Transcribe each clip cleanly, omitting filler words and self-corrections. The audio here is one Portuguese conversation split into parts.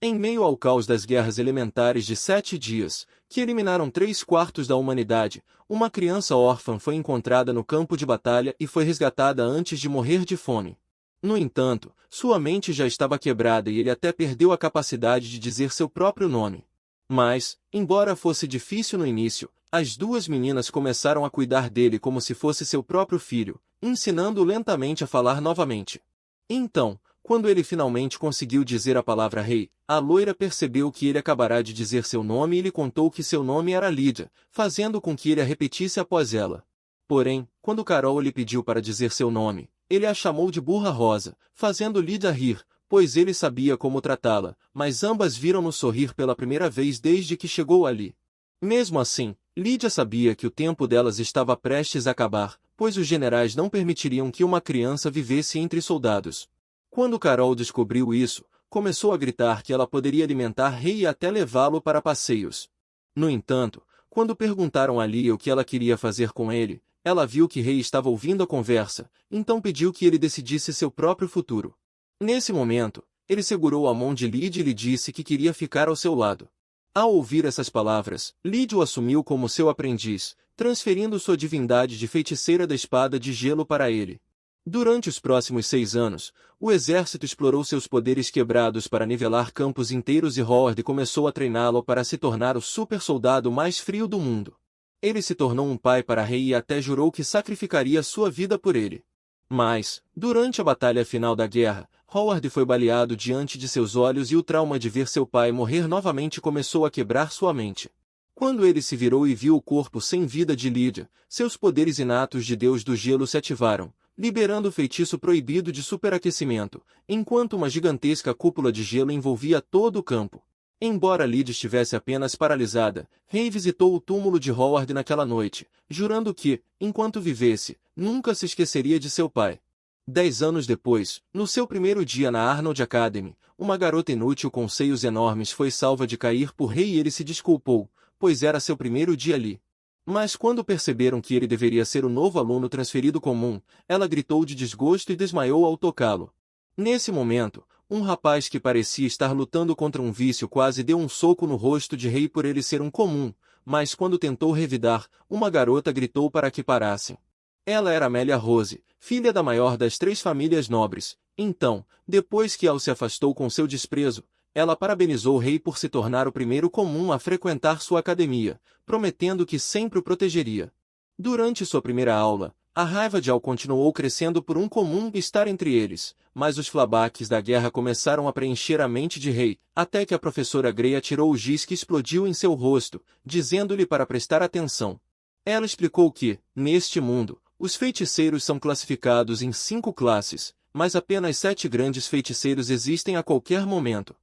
Em meio ao caos das guerras elementares de 7 dias, que eliminaram 3/4 da humanidade, uma criança órfã foi encontrada no campo de batalha e foi resgatada antes de morrer de fome. No entanto, sua mente já estava quebrada e ele até perdeu a capacidade de dizer seu próprio nome. Mas, embora fosse difícil no início, as duas meninas começaram a cuidar dele como se fosse seu próprio filho, ensinando-o lentamente a falar novamente. Então, quando ele finalmente conseguiu dizer a palavra rei, a loira percebeu que ele acabará de dizer seu nome e lhe contou que seu nome era Lídia, fazendo com que ele a repetisse após ela. Porém, quando Carol lhe pediu para dizer seu nome, ele a chamou de burra rosa, fazendo Lídia rir, pois ele sabia como tratá-la, mas ambas viram-no sorrir pela primeira vez desde que chegou ali. Mesmo assim, Lídia sabia que o tempo delas estava prestes a acabar, pois os generais não permitiriam que uma criança vivesse entre soldados. Quando Carol descobriu isso, começou a gritar que ela poderia alimentar Rei e até levá-lo para passeios. No entanto, quando perguntaram a Lia o que ela queria fazer com ele, ela viu que Rei estava ouvindo a conversa, então pediu que ele decidisse seu próprio futuro. Nesse momento, ele segurou a mão de Lídia e lhe disse que queria ficar ao seu lado. Ao ouvir essas palavras, Lídia o assumiu como seu aprendiz, transferindo sua divindade de feiticeira da espada de gelo para ele. Durante os próximos 6 anos, o exército explorou seus poderes quebrados para nivelar campos inteiros e Howard começou a treiná-lo para se tornar o super-soldado mais frio do mundo. Ele se tornou um pai para Rei e até jurou que sacrificaria sua vida por ele. Mas, durante a batalha final da guerra, Howard foi baleado diante de seus olhos e o trauma de ver seu pai morrer novamente começou a quebrar sua mente. Quando ele se virou e viu o corpo sem vida de Lídia, seus poderes inatos de Deus do Gelo se ativaram, liberando o feitiço proibido de superaquecimento, enquanto uma gigantesca cúpula de gelo envolvia todo o campo. Embora Lídia estivesse apenas paralisada, Rei visitou o túmulo de Howard naquela noite, jurando que, enquanto vivesse, nunca se esqueceria de seu pai. 10 anos depois, no seu primeiro dia na Arnold Academy, uma garota inútil com seios enormes foi salva de cair por Rei e ele se desculpou, pois era seu primeiro dia ali. Mas quando perceberam que ele deveria ser o novo aluno transferido comum, ela gritou de desgosto e desmaiou ao tocá-lo. Nesse momento, um rapaz que parecia estar lutando contra um vício quase deu um soco no rosto de Rei por ele ser um comum, mas quando tentou revidar, uma garota gritou para que parassem. Ela era Amélia Rose, filha da maior das 3 famílias nobres. Então, depois que Al se afastou com seu desprezo, ela parabenizou o Rei por se tornar o primeiro comum a frequentar sua academia, prometendo que sempre o protegeria. Durante sua primeira aula, a raiva de Al continuou crescendo por um comum estar entre eles, mas os flashbacks da guerra começaram a preencher a mente de Rei, até que a professora Grey atirou o giz que explodiu em seu rosto, dizendo-lhe para prestar atenção. Ela explicou que, neste mundo, os feiticeiros são classificados em 5 classes, mas apenas 7 grandes feiticeiros existem a qualquer momento.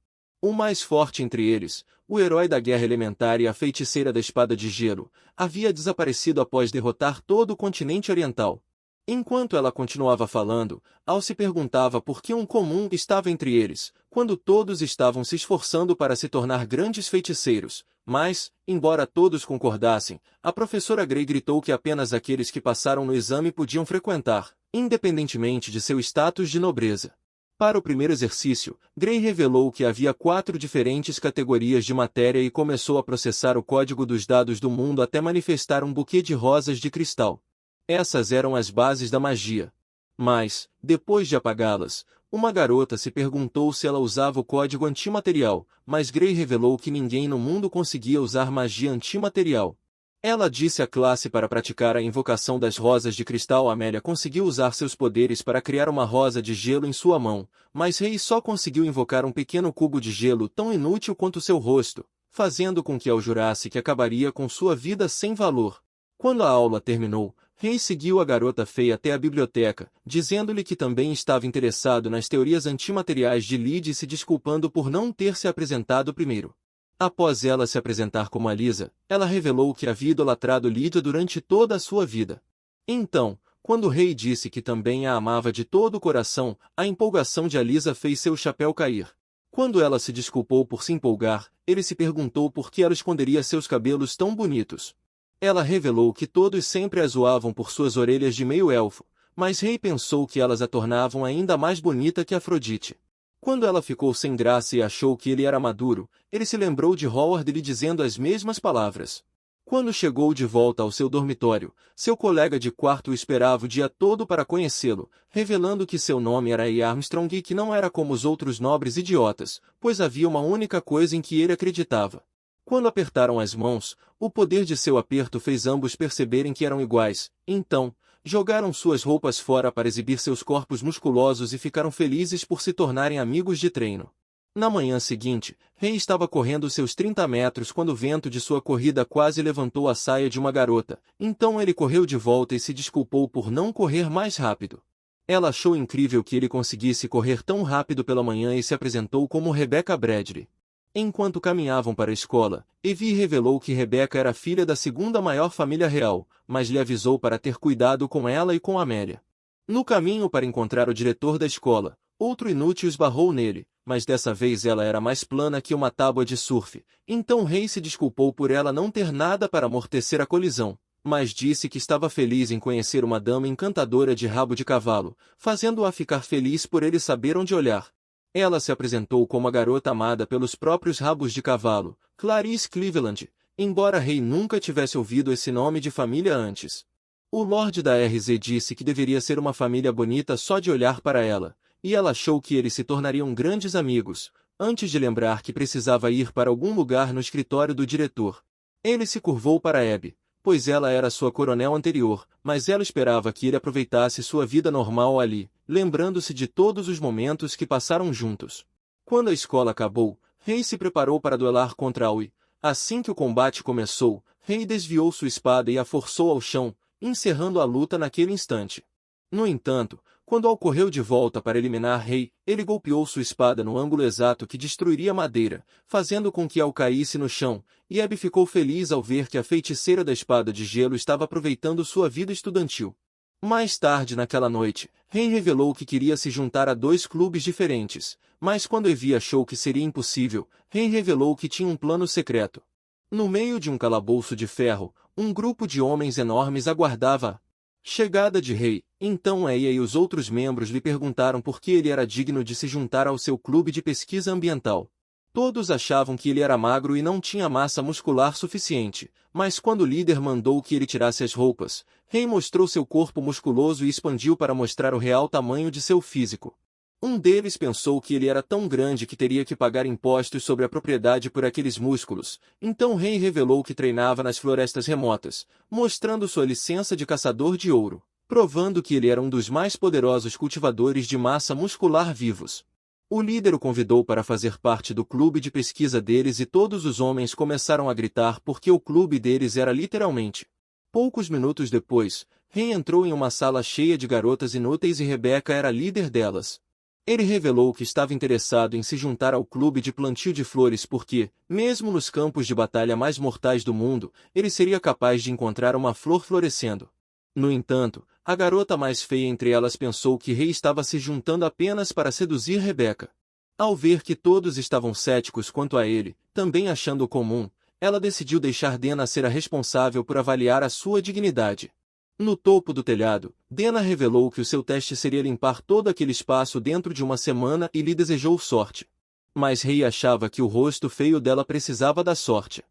O mais forte entre eles, o herói da guerra elementar e a feiticeira da espada de gelo, havia desaparecido após derrotar todo o continente oriental. Enquanto ela continuava falando, Al se perguntava por que um comum estava entre eles, quando todos estavam se esforçando para se tornar grandes feiticeiros. Mas, embora todos concordassem, a professora Grey gritou que apenas aqueles que passaram no exame podiam frequentar, independentemente de seu status de nobreza. Para o primeiro exercício, Grey revelou que havia 4 diferentes categorias de matéria e começou a processar o código dos dados do mundo até manifestar um buquê de rosas de cristal. Essas eram as bases da magia. Mas, depois de apagá-las, uma garota se perguntou se ela usava o código antimaterial, mas Grey revelou que ninguém no mundo conseguia usar magia antimaterial. Ela disse à classe para praticar a invocação das rosas de cristal. Amélia conseguiu usar seus poderes para criar uma rosa de gelo em sua mão, mas Rei só conseguiu invocar um pequeno cubo de gelo tão inútil quanto seu rosto, fazendo com que Al jurasse que acabaria com sua vida sem valor. Quando a aula terminou, Rei seguiu a garota feia até a biblioteca, dizendo-lhe que também estava interessado nas teorias antimateriais de Lídia e se desculpando por não ter se apresentado primeiro. Após ela se apresentar como Alisa, ela revelou que havia idolatrado Lídia durante toda a sua vida. Então, quando o Rei disse que também a amava de todo o coração, a empolgação de Alisa fez seu chapéu cair. Quando ela se desculpou por se empolgar, ele se perguntou por que ela esconderia seus cabelos tão bonitos. Ela revelou que todos sempre a zoavam por suas orelhas de meio-elfo, mas Rei pensou que elas a tornavam ainda mais bonita que Afrodite. Quando ela ficou sem graça e achou que ele era maduro, ele se lembrou de Howard lhe dizendo as mesmas palavras. Quando chegou de volta ao seu dormitório, seu colega de quarto o esperava o dia todo para conhecê-lo, revelando que seu nome era A. Armstrong e que não era como os outros nobres idiotas, pois havia uma única coisa em que ele acreditava. Quando apertaram as mãos, o poder de seu aperto fez ambos perceberem que eram iguais. Então, jogaram suas roupas fora para exibir seus corpos musculosos e ficaram felizes por se tornarem amigos de treino. Na manhã seguinte, Ray estava correndo seus 30 metros quando o vento de sua corrida quase levantou a saia de uma garota. Então ele correu de volta e se desculpou por não correr mais rápido. Ela achou incrível que ele conseguisse correr tão rápido pela manhã e se apresentou como Rebecca Bradley. Enquanto caminhavam para a escola, Evie revelou que Rebecca era filha da segunda maior família real, mas lhe avisou para ter cuidado com ela e com Amélia. No caminho para encontrar o diretor da escola, outro inútil esbarrou nele, mas dessa vez ela era mais plana que uma tábua de surf, então Ray se desculpou por ela não ter nada para amortecer a colisão, mas disse que estava feliz em conhecer uma dama encantadora de rabo de cavalo, fazendo-a ficar feliz por ele saber onde olhar. Ela se apresentou como a garota amada pelos próprios rabos de cavalo, Clarice Cleveland, embora Ray nunca tivesse ouvido esse nome de família antes. O Lorde da RZ disse que deveria ser uma família bonita só de olhar para ela, e ela achou que eles se tornariam grandes amigos, antes de lembrar que precisava ir para algum lugar no escritório do diretor. Ele se curvou para Abby, pois ela era sua coronel anterior, mas ela esperava que ele aproveitasse sua vida normal ali, lembrando-se de todos os momentos que passaram juntos. Quando a escola acabou, Ray se preparou para duelar contra Aoi. Assim que o combate começou, Ray desviou sua espada e a forçou ao chão, encerrando a luta naquele instante. No entanto, quando Al correu de volta para eliminar Ray, ele golpeou sua espada no ângulo exato que destruiria a madeira, fazendo com que Al caísse no chão, e Abby ficou feliz ao ver que a feiticeira da espada de gelo estava aproveitando sua vida estudantil. Mais tarde naquela noite, Ray revelou que queria se juntar a dois clubes diferentes, mas quando Evie achou que seria impossível, Ray revelou que tinha um plano secreto. No meio de um calabouço de ferro, um grupo de homens enormes aguardava a chegada de Ray. Então Aya e os outros membros lhe perguntaram por que ele era digno de se juntar ao seu clube de pesquisa ambiental. Todos achavam que ele era magro e não tinha massa muscular suficiente, mas quando o líder mandou que ele tirasse as roupas, Ray mostrou seu corpo musculoso e expandiu para mostrar o real tamanho de seu físico. Um deles pensou que ele era tão grande que teria que pagar impostos sobre a propriedade por aqueles músculos, então Ray revelou que treinava nas florestas remotas, mostrando sua licença de caçador de ouro, provando que ele era um dos mais poderosos cultivadores de massa muscular vivos. O líder o convidou para fazer parte do clube de pesquisa deles e todos os homens começaram a gritar porque o clube deles era literalmente. Poucos minutos depois, Ray entrou em uma sala cheia de garotas inúteis e Rebecca era a líder delas. Ele revelou que estava interessado em se juntar ao clube de plantio de flores porque, mesmo nos campos de batalha mais mortais do mundo, ele seria capaz de encontrar uma flor florescendo. No entanto, a garota mais feia entre elas pensou que Ray estava se juntando apenas para seduzir Rebecca. Ao ver que todos estavam céticos quanto a ele, também achando comum, ela decidiu deixar Dena ser a responsável por avaliar a sua dignidade. No topo do telhado, Dena revelou que o seu teste seria limpar todo aquele espaço dentro de uma semana e lhe desejou sorte. Mas Ray achava que o rosto feio dela precisava da sorte.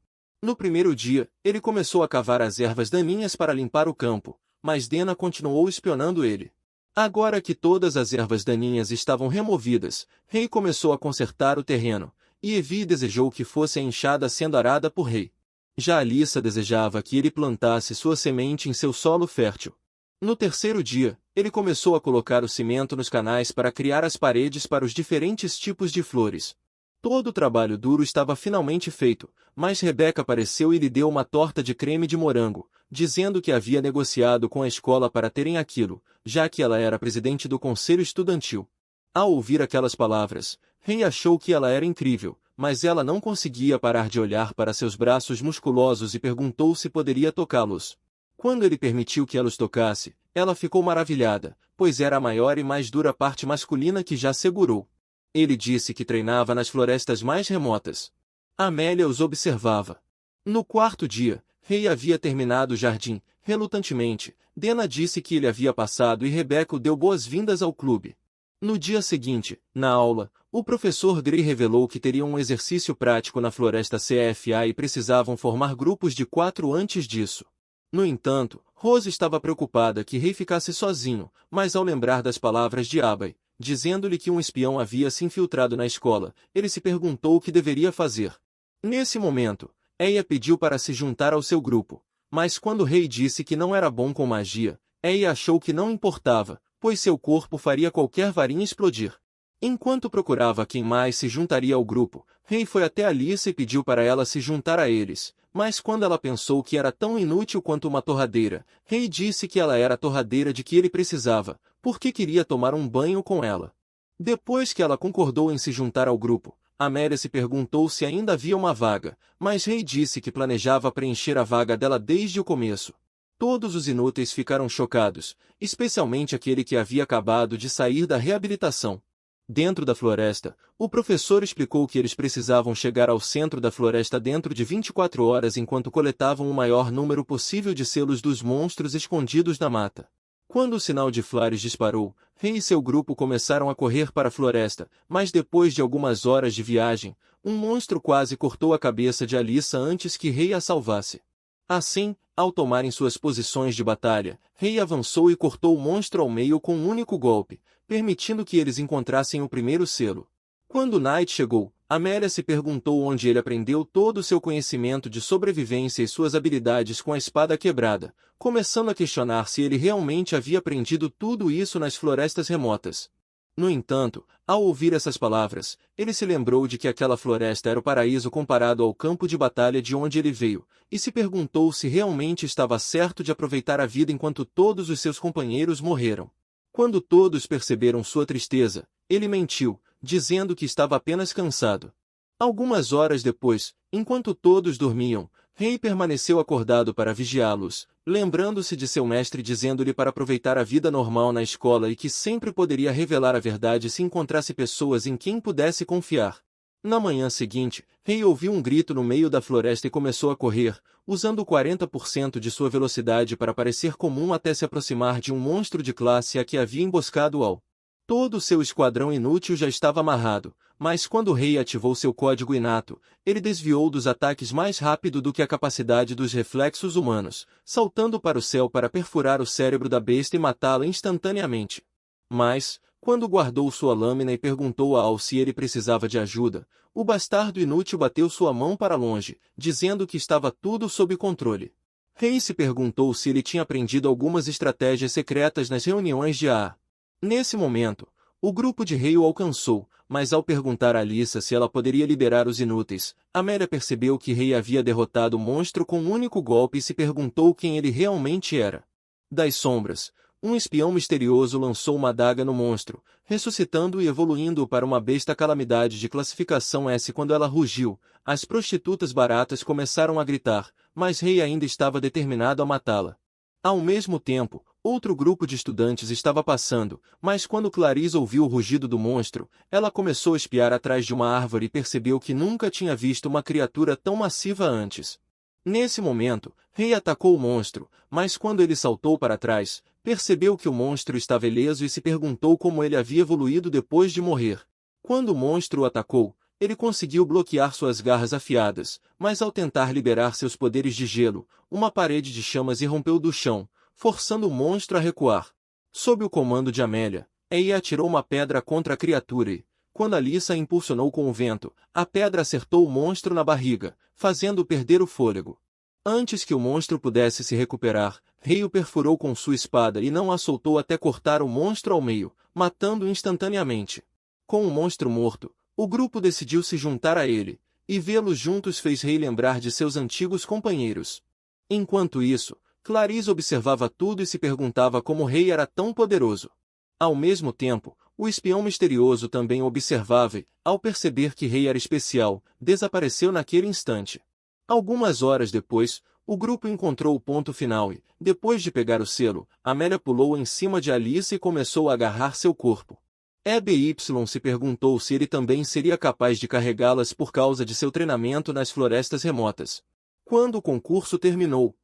No primeiro dia, ele começou a cavar as ervas daninhas para limpar o campo, mas Dena continuou espionando ele. Agora que todas as ervas daninhas estavam removidas, Ray começou a consertar o terreno, e Evie desejou que fosse a enxada sendo arada por Ray. Já Alyssa desejava que ele plantasse sua semente em seu solo fértil. No terceiro dia, ele começou a colocar o cimento nos canais para criar as paredes para os diferentes tipos de flores. Todo o trabalho duro estava finalmente feito, mas Rebecca apareceu e lhe deu uma torta de creme de morango, dizendo que havia negociado com a escola para terem aquilo, já que ela era presidente do conselho estudantil. Ao ouvir aquelas palavras, Ray achou que ela era incrível, mas ela não conseguia parar de olhar para seus braços musculosos e perguntou se poderia tocá-los. Quando ele permitiu que ela os tocasse, ela ficou maravilhada, pois era a maior e mais dura parte masculina que já segurou. Ele disse que treinava nas florestas mais remotas. Amélia os observava. No quarto dia, Ray havia terminado o jardim, relutantemente. Dena disse que ele havia passado e Rebecca o deu boas-vindas ao clube. No dia seguinte, na aula, o professor Gray revelou que teriam um exercício prático na floresta CFA e precisavam formar grupos de 4 antes disso. No entanto, Rose estava preocupada que Ray ficasse sozinho, mas ao lembrar das palavras de Abai, dizendo-lhe que um espião havia se infiltrado na escola, ele se perguntou o que deveria fazer. Nesse momento, Eia pediu para se juntar ao seu grupo, mas quando Ray disse que não era bom com magia, Eia achou que não importava, pois seu corpo faria qualquer varinha explodir. Enquanto procurava quem mais se juntaria ao grupo, Ray foi até Alice e pediu para ela se juntar a eles, mas quando ela pensou que era tão inútil quanto uma torradeira, Ray disse que ela era a torradeira de que ele precisava, porque queria tomar um banho com ela. Depois que ela concordou em se juntar ao grupo, Amélia se perguntou se ainda havia uma vaga, mas Ray disse que planejava preencher a vaga dela desde o começo. Todos os inúteis ficaram chocados, especialmente aquele que havia acabado de sair da reabilitação. Dentro da floresta, o professor explicou que eles precisavam chegar ao centro da floresta dentro de 24 horas enquanto coletavam o maior número possível de selos dos monstros escondidos na mata. Quando o sinal de Flares disparou, Ray e seu grupo começaram a correr para a floresta, mas depois de algumas horas de viagem, um monstro quase cortou a cabeça de Alyssa antes que Ray a salvasse. Assim, ao tomarem suas posições de batalha, Ray avançou e cortou o monstro ao meio com um único golpe, permitindo que eles encontrassem o primeiro selo. Quando Knight chegou, Amélia se perguntou onde ele aprendeu todo o seu conhecimento de sobrevivência e suas habilidades com a espada quebrada, começando a questionar se ele realmente havia aprendido tudo isso nas florestas remotas. No entanto, ao ouvir essas palavras, ele se lembrou de que aquela floresta era o paraíso comparado ao campo de batalha de onde ele veio, e se perguntou se realmente estava certo de aproveitar a vida enquanto todos os seus companheiros morreram. Quando todos perceberam sua tristeza, ele mentiu, dizendo que estava apenas cansado. Algumas horas depois, enquanto todos dormiam, Ray permaneceu acordado para vigiá-los, lembrando-se de seu mestre dizendo-lhe para aproveitar a vida normal na escola e que sempre poderia revelar a verdade se encontrasse pessoas em quem pudesse confiar. Na manhã seguinte, Ray ouviu um grito no meio da floresta e começou a correr, usando 40% de sua velocidade para parecer comum até se aproximar de um monstro de classe A que havia emboscado ao. Todo o seu esquadrão inútil já estava amarrado, mas quando Ray ativou seu código inato, ele desviou dos ataques mais rápido do que a capacidade dos reflexos humanos, saltando para o céu para perfurar o cérebro da besta e matá-la instantaneamente. Mas, quando guardou sua lâmina e perguntou a Al se ele precisava de ajuda, o bastardo inútil bateu sua mão para longe, dizendo que estava tudo sob controle. Ray se perguntou se ele tinha aprendido algumas estratégias secretas nas reuniões de AA. Nesse momento, o grupo de Ray o alcançou, mas ao perguntar a Alyssa se ela poderia liberar os inúteis, Amélia percebeu que Ray havia derrotado o monstro com um único golpe e se perguntou quem ele realmente era. Das sombras, um espião misterioso lançou uma adaga no monstro, ressuscitando e evoluindo-o para uma besta calamidade de classificação S. Quando ela rugiu, as prostitutas baratas começaram a gritar, mas Ray ainda estava determinado a matá-la. Ao mesmo tempo, outro grupo de estudantes estava passando, mas quando Clarice ouviu o rugido do monstro, ela começou a espiar atrás de uma árvore e percebeu que nunca tinha visto uma criatura tão massiva antes. Nesse momento, Ray atacou o monstro, mas quando ele saltou para trás, percebeu que o monstro estava ileso e se perguntou como ele havia evoluído depois de morrer. Quando o monstro o atacou, ele conseguiu bloquear suas garras afiadas, mas ao tentar liberar seus poderes de gelo, uma parede de chamas irrompeu do chão, forçando o monstro a recuar. Sob o comando de Amélia, Eia atirou uma pedra contra a criatura e, quando Alyssa a impulsionou com o vento, a pedra acertou o monstro na barriga, fazendo-o perder o fôlego. Antes que o monstro pudesse se recuperar, Ray o perfurou com sua espada e não a soltou até cortar o monstro ao meio, matando-o instantaneamente. Com o monstro morto, o grupo decidiu se juntar a ele, e vê-los juntos fez Ray lembrar de seus antigos companheiros. Enquanto isso, Clarice observava tudo e se perguntava como Ray era tão poderoso. Ao mesmo tempo, o espião misterioso também observava e, ao perceber que Ray era especial, desapareceu naquele instante. Algumas horas depois, o grupo encontrou o ponto final e, depois de pegar o selo, Amélia pulou em cima de Alice e começou a agarrar seu corpo. EBY se perguntou se ele também seria capaz de carregá-las por causa de seu treinamento nas florestas remotas. Quando o concurso terminou,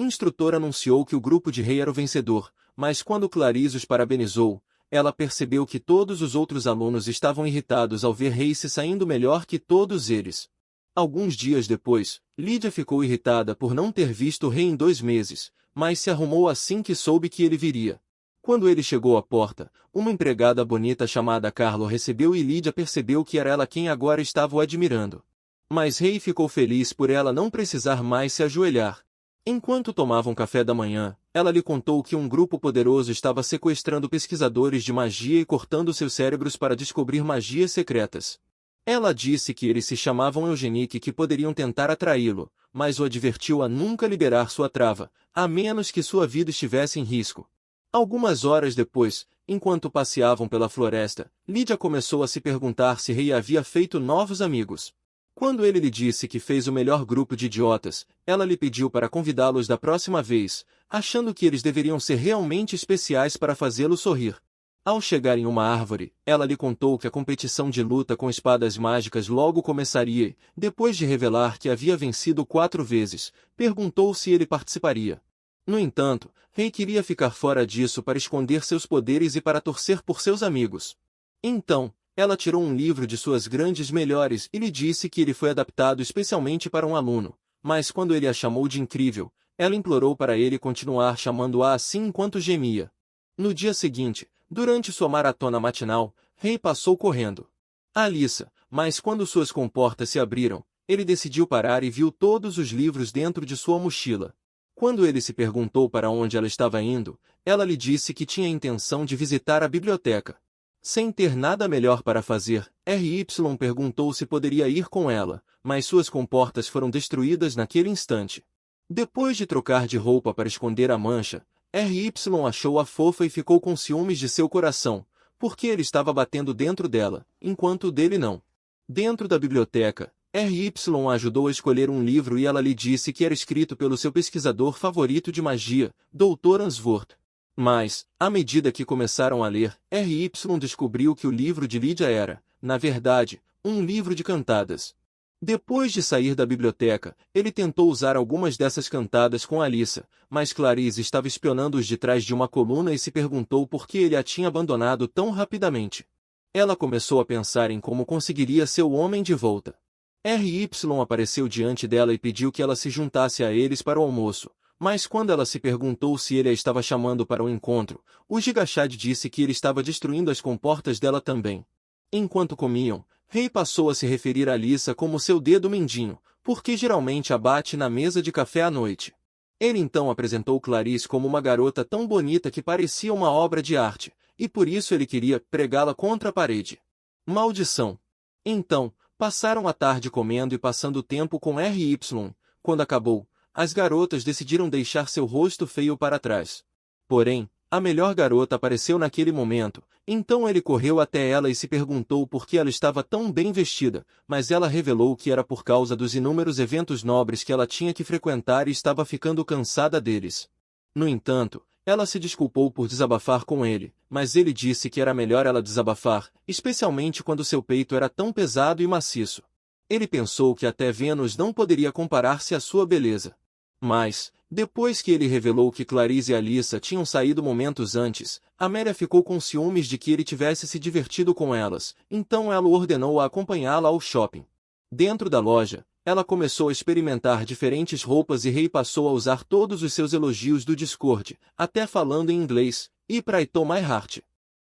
o instrutor anunciou que o grupo de Ray era o vencedor, mas quando Clarice os parabenizou, Ela percebeu que todos os outros alunos estavam irritados ao ver Rei se saindo melhor que todos eles. Alguns dias depois, Lídia ficou irritada por não ter visto o Rei em 2 meses, mas se arrumou assim que soube que ele viria. Quando ele chegou à porta, uma empregada bonita chamada Carlo recebeu e Lídia percebeu que era ela quem agora estava o admirando. Mas Rei ficou feliz por ela não precisar mais se ajoelhar. Enquanto tomavam café da manhã, ela lhe contou que um grupo poderoso estava sequestrando pesquisadores de magia e cortando seus cérebros para descobrir magias secretas. Ela disse que eles se chamavam Eugenique e que poderiam tentar atraí-lo, mas o advertiu a nunca liberar sua trava, a menos que sua vida estivesse em risco. Algumas horas depois, enquanto passeavam pela floresta, Lídia começou a se perguntar se Rei havia feito novos amigos. Quando ele lhe disse que fez o melhor grupo de idiotas, ela lhe pediu para convidá-los da próxima vez, achando que eles deveriam ser realmente especiais para fazê-lo sorrir. Ao chegar em uma árvore, ela lhe contou que a competição de luta com espadas mágicas logo começaria e, depois de revelar que havia vencido 4 vezes, perguntou se ele participaria. No entanto, Rei queria ficar fora disso para esconder seus poderes e para torcer por seus amigos. Então, ela tirou um livro de suas grandes melhores e lhe disse que ele foi adaptado especialmente para um aluno, mas quando ele a chamou de incrível, ela implorou para ele continuar chamando-a assim enquanto gemia. No dia seguinte, durante sua maratona matinal, Rei passou correndo. Alissa, mas quando suas comportas se abriram, ele decidiu parar e viu todos os livros dentro de sua mochila. Quando ele se perguntou para onde ela estava indo, ela lhe disse que tinha a intenção de visitar a biblioteca. Sem ter nada melhor para fazer, R.Y. perguntou se poderia ir com ela, mas suas comportas foram destruídas naquele instante. Depois de trocar de roupa para esconder a mancha, R.Y. achou-a fofa e ficou com ciúmes de seu coração, porque ele estava batendo dentro dela, enquanto o dele não. Dentro da biblioteca, R.Y. a ajudou a escolher um livro e ela lhe disse que era escrito pelo seu pesquisador favorito de magia, Dr. Answorth. Mas, à medida que começaram a ler, R.Y. descobriu que o livro de Lídia era, na verdade, um livro de cantadas. Depois de sair da biblioteca, ele tentou usar algumas dessas cantadas com Alissa, mas Clarice estava espionando-os de trás de uma coluna e se perguntou por que ele a tinha abandonado tão rapidamente. Ela começou a pensar em como conseguiria seu homem de volta. R.Y. apareceu diante dela e pediu que ela se juntasse a eles para o almoço, mas quando ela se perguntou se ele a estava chamando para o encontro, o Gigachad disse que ele estava destruindo as comportas dela também. Enquanto comiam, Rei passou a se referir a Alissa como seu dedo mindinho, porque geralmente a bate na mesa de café à noite. Ele então apresentou Clarice como uma garota tão bonita que parecia uma obra de arte, e por isso ele queria pregá-la contra a parede. Maldição! Então, passaram a tarde comendo e passando tempo com R.Y. Quando acabou, as garotas decidiram deixar seu rosto feio para trás. Porém, a melhor garota apareceu naquele momento, então ele correu até ela e se perguntou por que ela estava tão bem vestida, mas ela revelou que era por causa dos inúmeros eventos nobres que ela tinha que frequentar e estava ficando cansada deles. No entanto, ela se desculpou por desabafar com ele, mas ele disse que era melhor ela desabafar, especialmente quando seu peito era tão pesado e maciço. Ele pensou que até Vênus não poderia comparar-se à sua beleza. Mas, depois que ele revelou que Clarice e Alissa tinham saído momentos antes, Amélia ficou com ciúmes de que ele tivesse se divertido com elas, então ela ordenou a acompanhá-la ao shopping. Dentro da loja, ela começou a experimentar diferentes roupas e Rei passou a usar todos os seus elogios do Discord, até falando em inglês, e para Ito My Heart.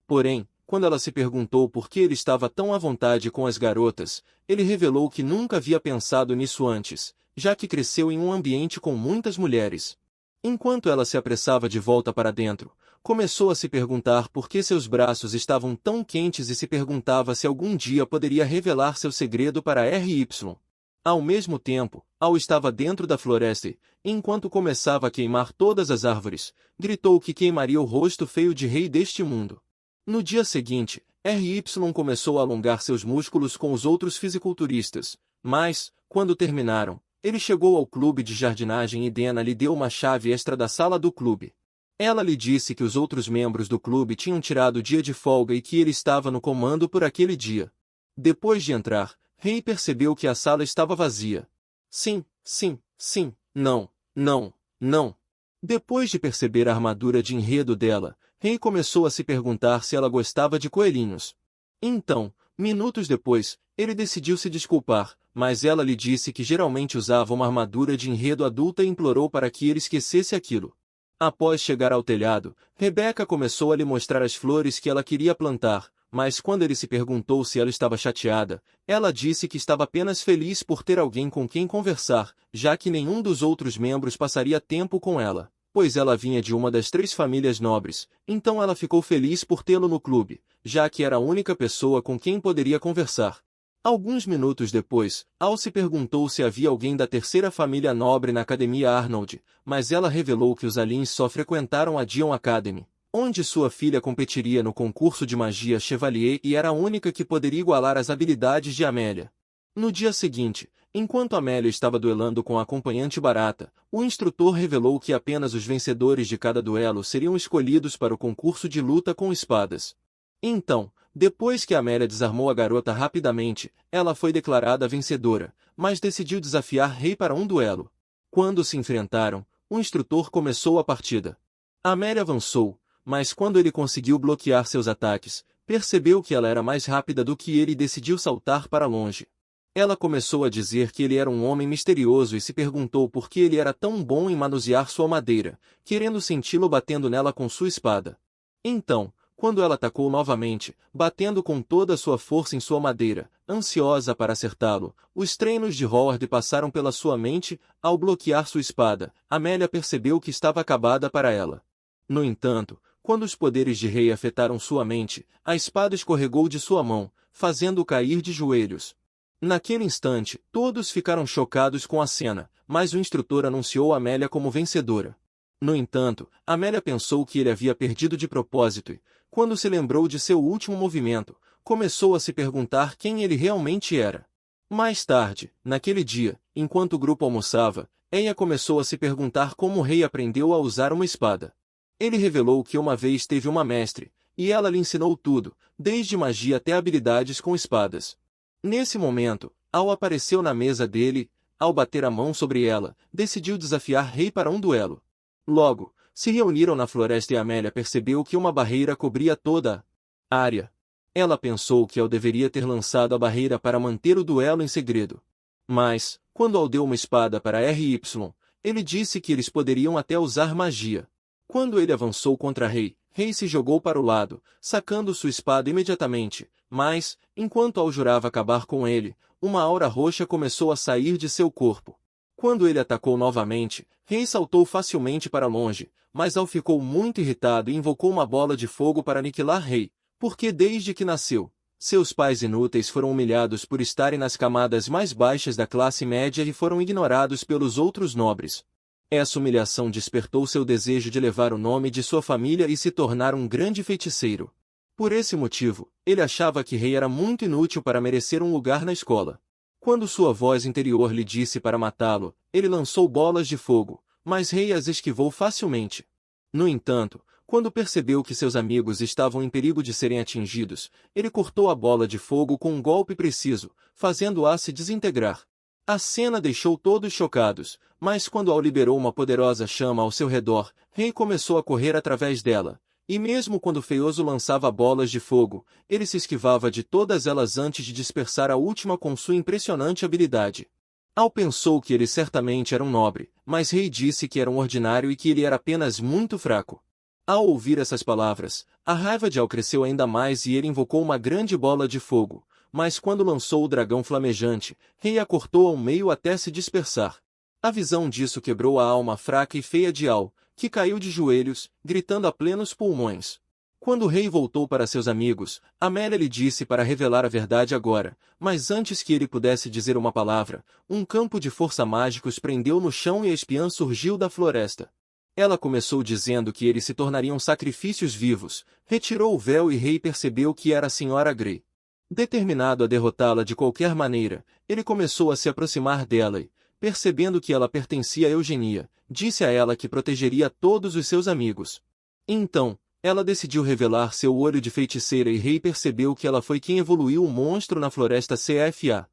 Porém, quando ela se perguntou por que ele estava tão à vontade com as garotas, ele revelou que nunca havia pensado nisso antes, já que cresceu em um ambiente com muitas mulheres. Enquanto ela se apressava de volta para dentro, começou a se perguntar por que seus braços estavam tão quentes e se perguntava se algum dia poderia revelar seu segredo para R.Y. Ao mesmo tempo, Al estava dentro da floresta e, enquanto começava a queimar todas as árvores, gritou que queimaria o rosto feio de Rei deste mundo. No dia seguinte, R.Y. começou a alongar seus músculos com os outros fisiculturistas, mas, quando terminaram, ele chegou ao clube de jardinagem e Dena lhe deu uma chave extra da sala do clube. Ela lhe disse que os outros membros do clube tinham tirado o dia de folga e que ele estava no comando por aquele dia. Depois de entrar, Rei percebeu que a sala estava vazia. Sim, sim, sim, não, não, não. Depois de perceber a armadura de enredo dela, Rei começou a se perguntar se ela gostava de coelhinhos. Então, minutos depois, ele decidiu se desculpar, mas ela lhe disse que geralmente usava uma armadura de enredo adulta e implorou para que ele esquecesse aquilo. Após chegar ao telhado, Rebeca começou a lhe mostrar as flores que ela queria plantar, mas quando ele se perguntou se ela estava chateada, ela disse que estava apenas feliz por ter alguém com quem conversar, já que nenhum dos outros membros passaria tempo com ela, pois ela vinha de uma das 3 famílias nobres, então ela ficou feliz por tê-lo no clube, já que era a única pessoa com quem poderia conversar. Alguns minutos depois, Alce perguntou se havia alguém da 3ª família nobre na Academia Arnold, mas ela revelou que os Alins só frequentaram a Dion Academy, onde sua filha competiria no concurso de magia Chevalier e era a única que poderia igualar as habilidades de Amélia. No dia seguinte, enquanto Amélia estava duelando com a acompanhante Barata, o instrutor revelou que apenas os vencedores de cada duelo seriam escolhidos para o concurso de luta com espadas. Então, depois que Amélia desarmou a garota rapidamente, ela foi declarada vencedora, mas decidiu desafiar Rei para um duelo. Quando se enfrentaram, o instrutor começou a partida. Amélia avançou, mas quando ele conseguiu bloquear seus ataques, percebeu que ela era mais rápida do que ele e decidiu saltar para longe. Ela começou a dizer que ele era um homem misterioso e se perguntou por que ele era tão bom em manusear sua madeira, querendo senti-lo batendo nela com sua espada. Então, quando ela atacou novamente, batendo com toda a sua força em sua madeira, ansiosa para acertá-lo, os treinos de Howard passaram pela sua mente. Ao bloquear sua espada, Amélia percebeu que estava acabada para ela. No entanto, quando os poderes de Rei afetaram sua mente, a espada escorregou de sua mão, fazendo-o cair de joelhos. Naquele instante, todos ficaram chocados com a cena, mas o instrutor anunciou Amélia como vencedora. No entanto, Amélia pensou que ele havia perdido de propósito e, quando se lembrou de seu último movimento, começou a se perguntar quem ele realmente era. Mais tarde, naquele dia, enquanto o grupo almoçava, Eia começou a se perguntar como o rei aprendeu a usar uma espada. Ele revelou que uma vez teve uma mestre, e ela lhe ensinou tudo, desde magia até habilidades com espadas. Nesse momento, Al apareceu na mesa dele, ao bater a mão sobre ela, decidiu desafiar Rei para um duelo. Logo, se reuniram na floresta e Amélia percebeu que uma barreira cobria toda a área. Ela pensou que Al deveria ter lançado a barreira para manter o duelo em segredo. Mas, quando Al deu uma espada para R.Y., ele disse que eles poderiam até usar magia. Quando ele avançou contra Rei, Rei se jogou para o lado, sacando sua espada imediatamente, mas, enquanto Al jurava acabar com ele, uma aura roxa começou a sair de seu corpo. Quando ele atacou novamente, Rei saltou facilmente para longe, mas Al ficou muito irritado e invocou uma bola de fogo para aniquilar Rei, porque desde que nasceu, seus pais inúteis foram humilhados por estarem nas camadas mais baixas da classe média e foram ignorados pelos outros nobres. Essa humilhação despertou seu desejo de levar o nome de sua família e se tornar um grande feiticeiro. Por esse motivo, ele achava que Rei era muito inútil para merecer um lugar na escola. Quando sua voz interior lhe disse para matá-lo, ele lançou bolas de fogo, mas Rei as esquivou facilmente. No entanto, quando percebeu que seus amigos estavam em perigo de serem atingidos, ele cortou a bola de fogo com um golpe preciso, fazendo-a se desintegrar. A cena deixou todos chocados, mas quando Al liberou uma poderosa chama ao seu redor, Rei começou a correr através dela, e mesmo quando Feioso lançava bolas de fogo, ele se esquivava de todas elas antes de dispersar a última com sua impressionante habilidade. Al pensou que ele certamente era um nobre, mas Rei disse que era um ordinário e que ele era apenas muito fraco. Ao ouvir essas palavras, a raiva de Al cresceu ainda mais e ele invocou uma grande bola de fogo, mas quando lançou o dragão flamejante, Rei a cortou ao meio até se dispersar. A visão disso quebrou a alma fraca e feia de Al, que caiu de joelhos, gritando a plenos pulmões. Quando o rei voltou para seus amigos, Amélia lhe disse para revelar a verdade agora, mas antes que ele pudesse dizer uma palavra, um campo de força mágico os prendeu no chão e a espiã surgiu da floresta. Ela começou dizendo que eles se tornariam sacrifícios vivos, retirou o véu e Rei percebeu que era a Senhora Grey. Determinado a derrotá-la de qualquer maneira, ele começou a se aproximar dela e, percebendo que ela pertencia a Eugenia, disse a ela que protegeria todos os seus amigos. Então, ela decidiu revelar seu olho de feiticeira e Rei percebeu que ela foi quem evoluiu o monstro na floresta CFA.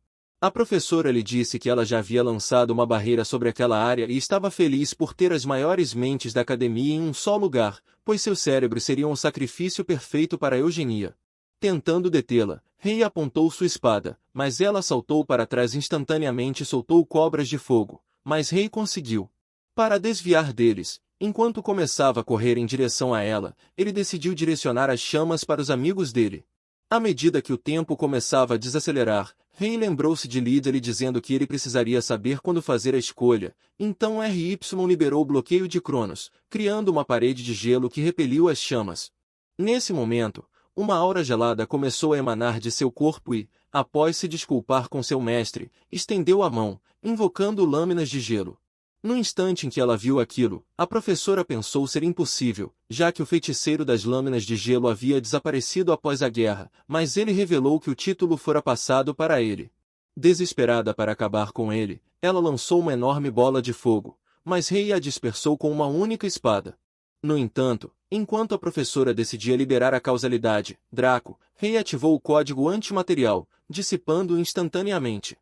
A professora lhe disse que ela já havia lançado uma barreira sobre aquela área e estava feliz por ter as maiores mentes da academia em um só lugar, pois seus cérebros seriam o sacrifício perfeito para Eugenia. Tentando detê-la, Rei apontou sua espada, mas ela saltou para trás instantaneamente e soltou cobras de fogo, mas Rei conseguiu. Para desviar deles, enquanto começava a correr em direção a ela, ele decidiu direcionar as chamas para os amigos dele. À medida que o tempo começava a desacelerar, Rei lembrou-se de Líder dizendo que ele precisaria saber quando fazer a escolha, então RY liberou o bloqueio de Cronos, criando uma parede de gelo que repeliu as chamas. Nesse momento, uma aura gelada começou a emanar de seu corpo e, após se desculpar com seu mestre, estendeu a mão, invocando lâminas de gelo. No instante em que ela viu aquilo, a professora pensou ser impossível, já que o feiticeiro das lâminas de gelo havia desaparecido após a guerra, mas ele revelou que o título fora passado para ele. Desesperada para acabar com ele, ela lançou uma enorme bola de fogo, mas Rei a dispersou com uma única espada. No entanto, enquanto a professora decidia liberar a causalidade, Draco, Rei ativou o código antimaterial, dissipando-o instantaneamente.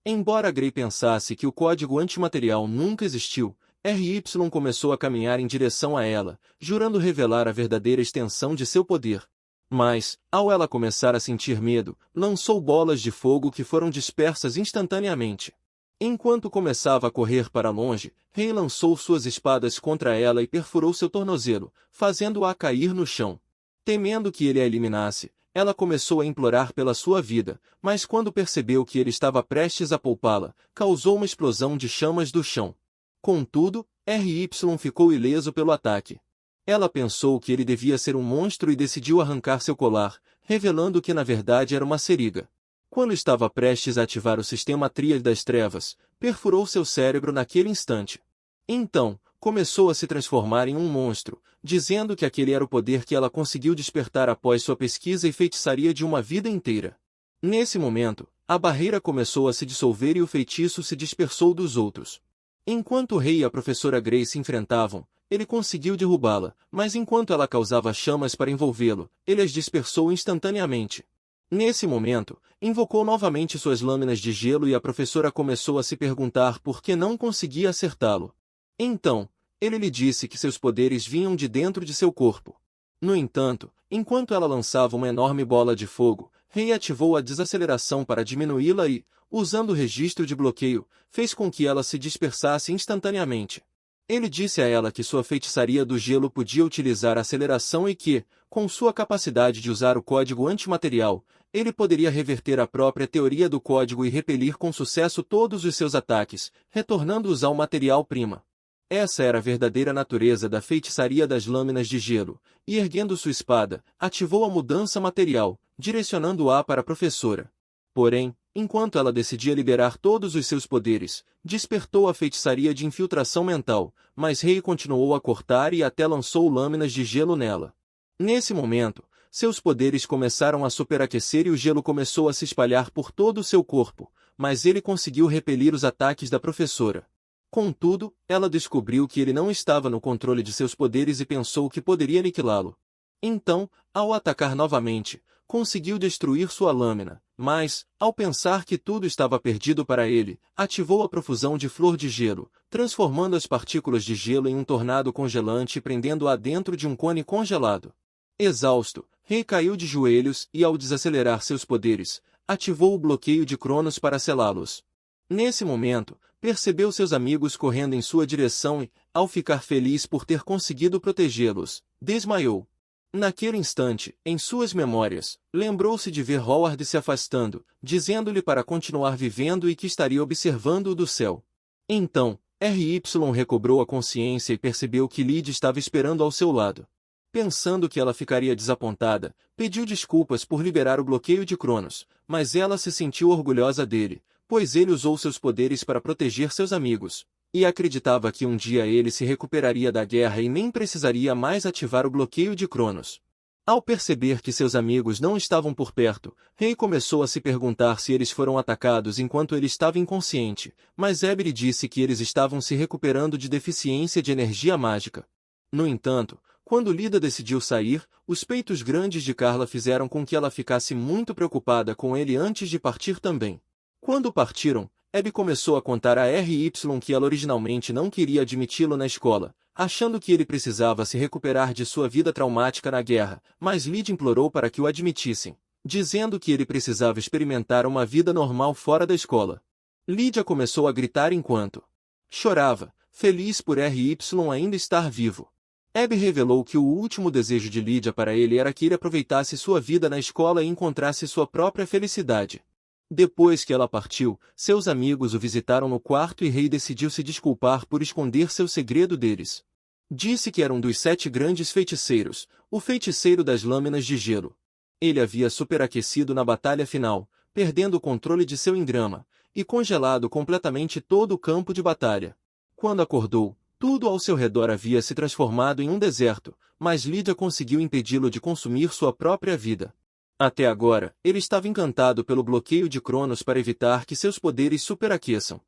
Embora Grey pensasse que o código antimaterial nunca existiu, RY começou a caminhar em direção a ela, jurando revelar a verdadeira extensão de seu poder. Mas, ao ela começar a sentir medo, lançou bolas de fogo que foram dispersas instantaneamente. Enquanto começava a correr para longe, Rei lançou suas espadas contra ela e perfurou seu tornozelo, fazendo-a cair no chão. Temendo que ele a eliminasse, ela começou a implorar pela sua vida, mas quando percebeu que ele estava prestes a poupá-la, causou uma explosão de chamas do chão. Contudo, RY ficou ileso pelo ataque. Ela pensou que ele devia ser um monstro e decidiu arrancar seu colar, revelando que na verdade era uma seriga. Quando estava prestes a ativar o sistema Tríade das Trevas, perfurou seu cérebro naquele instante. Então, começou a se transformar em um monstro, dizendo que aquele era o poder que ela conseguiu despertar após sua pesquisa e feitiçaria de uma vida inteira. Nesse momento, a barreira começou a se dissolver e o feitiço se dispersou dos outros. Enquanto o Rei e a professora Grey se enfrentavam, ele conseguiu derrubá-la, mas enquanto ela causava chamas para envolvê-lo, ele as dispersou instantaneamente. Nesse momento, invocou novamente suas lâminas de gelo e a professora começou a se perguntar por que não conseguia acertá-lo. Então, ele lhe disse que seus poderes vinham de dentro de seu corpo. No entanto, enquanto ela lançava uma enorme bola de fogo, Rei ativou a desaceleração para diminuí-la e, usando o registro de bloqueio, fez com que ela se dispersasse instantaneamente. Ele disse a ela que sua feitiçaria do gelo podia utilizar a aceleração e que, com sua capacidade de usar o código antimaterial, ele poderia reverter a própria teoria do código e repelir com sucesso todos os seus ataques, retornando-os ao material-prima. Essa era a verdadeira natureza da feitiçaria das lâminas de gelo, e erguendo sua espada, ativou a mudança material, direcionando-a para a professora. Porém, enquanto ela decidia liberar todos os seus poderes, despertou a feitiçaria de infiltração mental, mas Rei continuou a cortar e até lançou lâminas de gelo nela. Nesse momento, seus poderes começaram a superaquecer e o gelo começou a se espalhar por todo o seu corpo, mas ele conseguiu repelir os ataques da professora. Contudo, ela descobriu que ele não estava no controle de seus poderes e pensou que poderia aniquilá-lo. Então, ao atacar novamente, conseguiu destruir sua lâmina, mas, ao pensar que tudo estava perdido para ele, ativou a profusão de flor de gelo, transformando as partículas de gelo em um tornado congelante e prendendo-a dentro de um cone congelado. Exausto, Rei caiu de joelhos e, ao desacelerar seus poderes, ativou o bloqueio de Cronos para selá-los. Nesse momento, percebeu seus amigos correndo em sua direção e, ao ficar feliz por ter conseguido protegê-los, desmaiou. Naquele instante, em suas memórias, lembrou-se de ver Howard se afastando, dizendo-lhe para continuar vivendo e que estaria observando-o do céu. Então, RY recobrou a consciência e percebeu que Lyd estava esperando ao seu lado. Pensando que ela ficaria desapontada, pediu desculpas por liberar o bloqueio de Cronos, mas ela se sentiu orgulhosa dele, pois ele usou seus poderes para proteger seus amigos, e acreditava que um dia ele se recuperaria da guerra e nem precisaria mais ativar o bloqueio de Cronos. Ao perceber que seus amigos não estavam por perto, Rei começou a se perguntar se eles foram atacados enquanto ele estava inconsciente, mas Eber disse que eles estavam se recuperando de deficiência de energia mágica. No entanto, quando Lida decidiu sair, os peitos grandes de Carla fizeram com que ela ficasse muito preocupada com ele antes de partir também. Quando partiram, Abby começou a contar a R.Y. que ela originalmente não queria admiti-lo na escola, achando que ele precisava se recuperar de sua vida traumática na guerra, mas Lydia implorou para que o admitissem, dizendo que ele precisava experimentar uma vida normal fora da escola. Lydia começou a gritar enquanto chorava, feliz por R.Y. ainda estar vivo. Abby revelou que o último desejo de Lydia para ele era que ele aproveitasse sua vida na escola e encontrasse sua própria felicidade. Depois que ela partiu, seus amigos o visitaram no quarto e Ray decidiu se desculpar por esconder seu segredo deles. Disse que era um dos 7 grandes feiticeiros, o feiticeiro das lâminas de gelo. Ele havia superaquecido na batalha final, perdendo o controle de seu engrama, e congelado completamente todo o campo de batalha. Quando acordou, tudo ao seu redor havia se transformado em um deserto, mas Lydia conseguiu impedi-lo de consumir sua própria vida. Até agora, ele estava encantado pelo bloqueio de Cronos para evitar que seus poderes superaqueçam.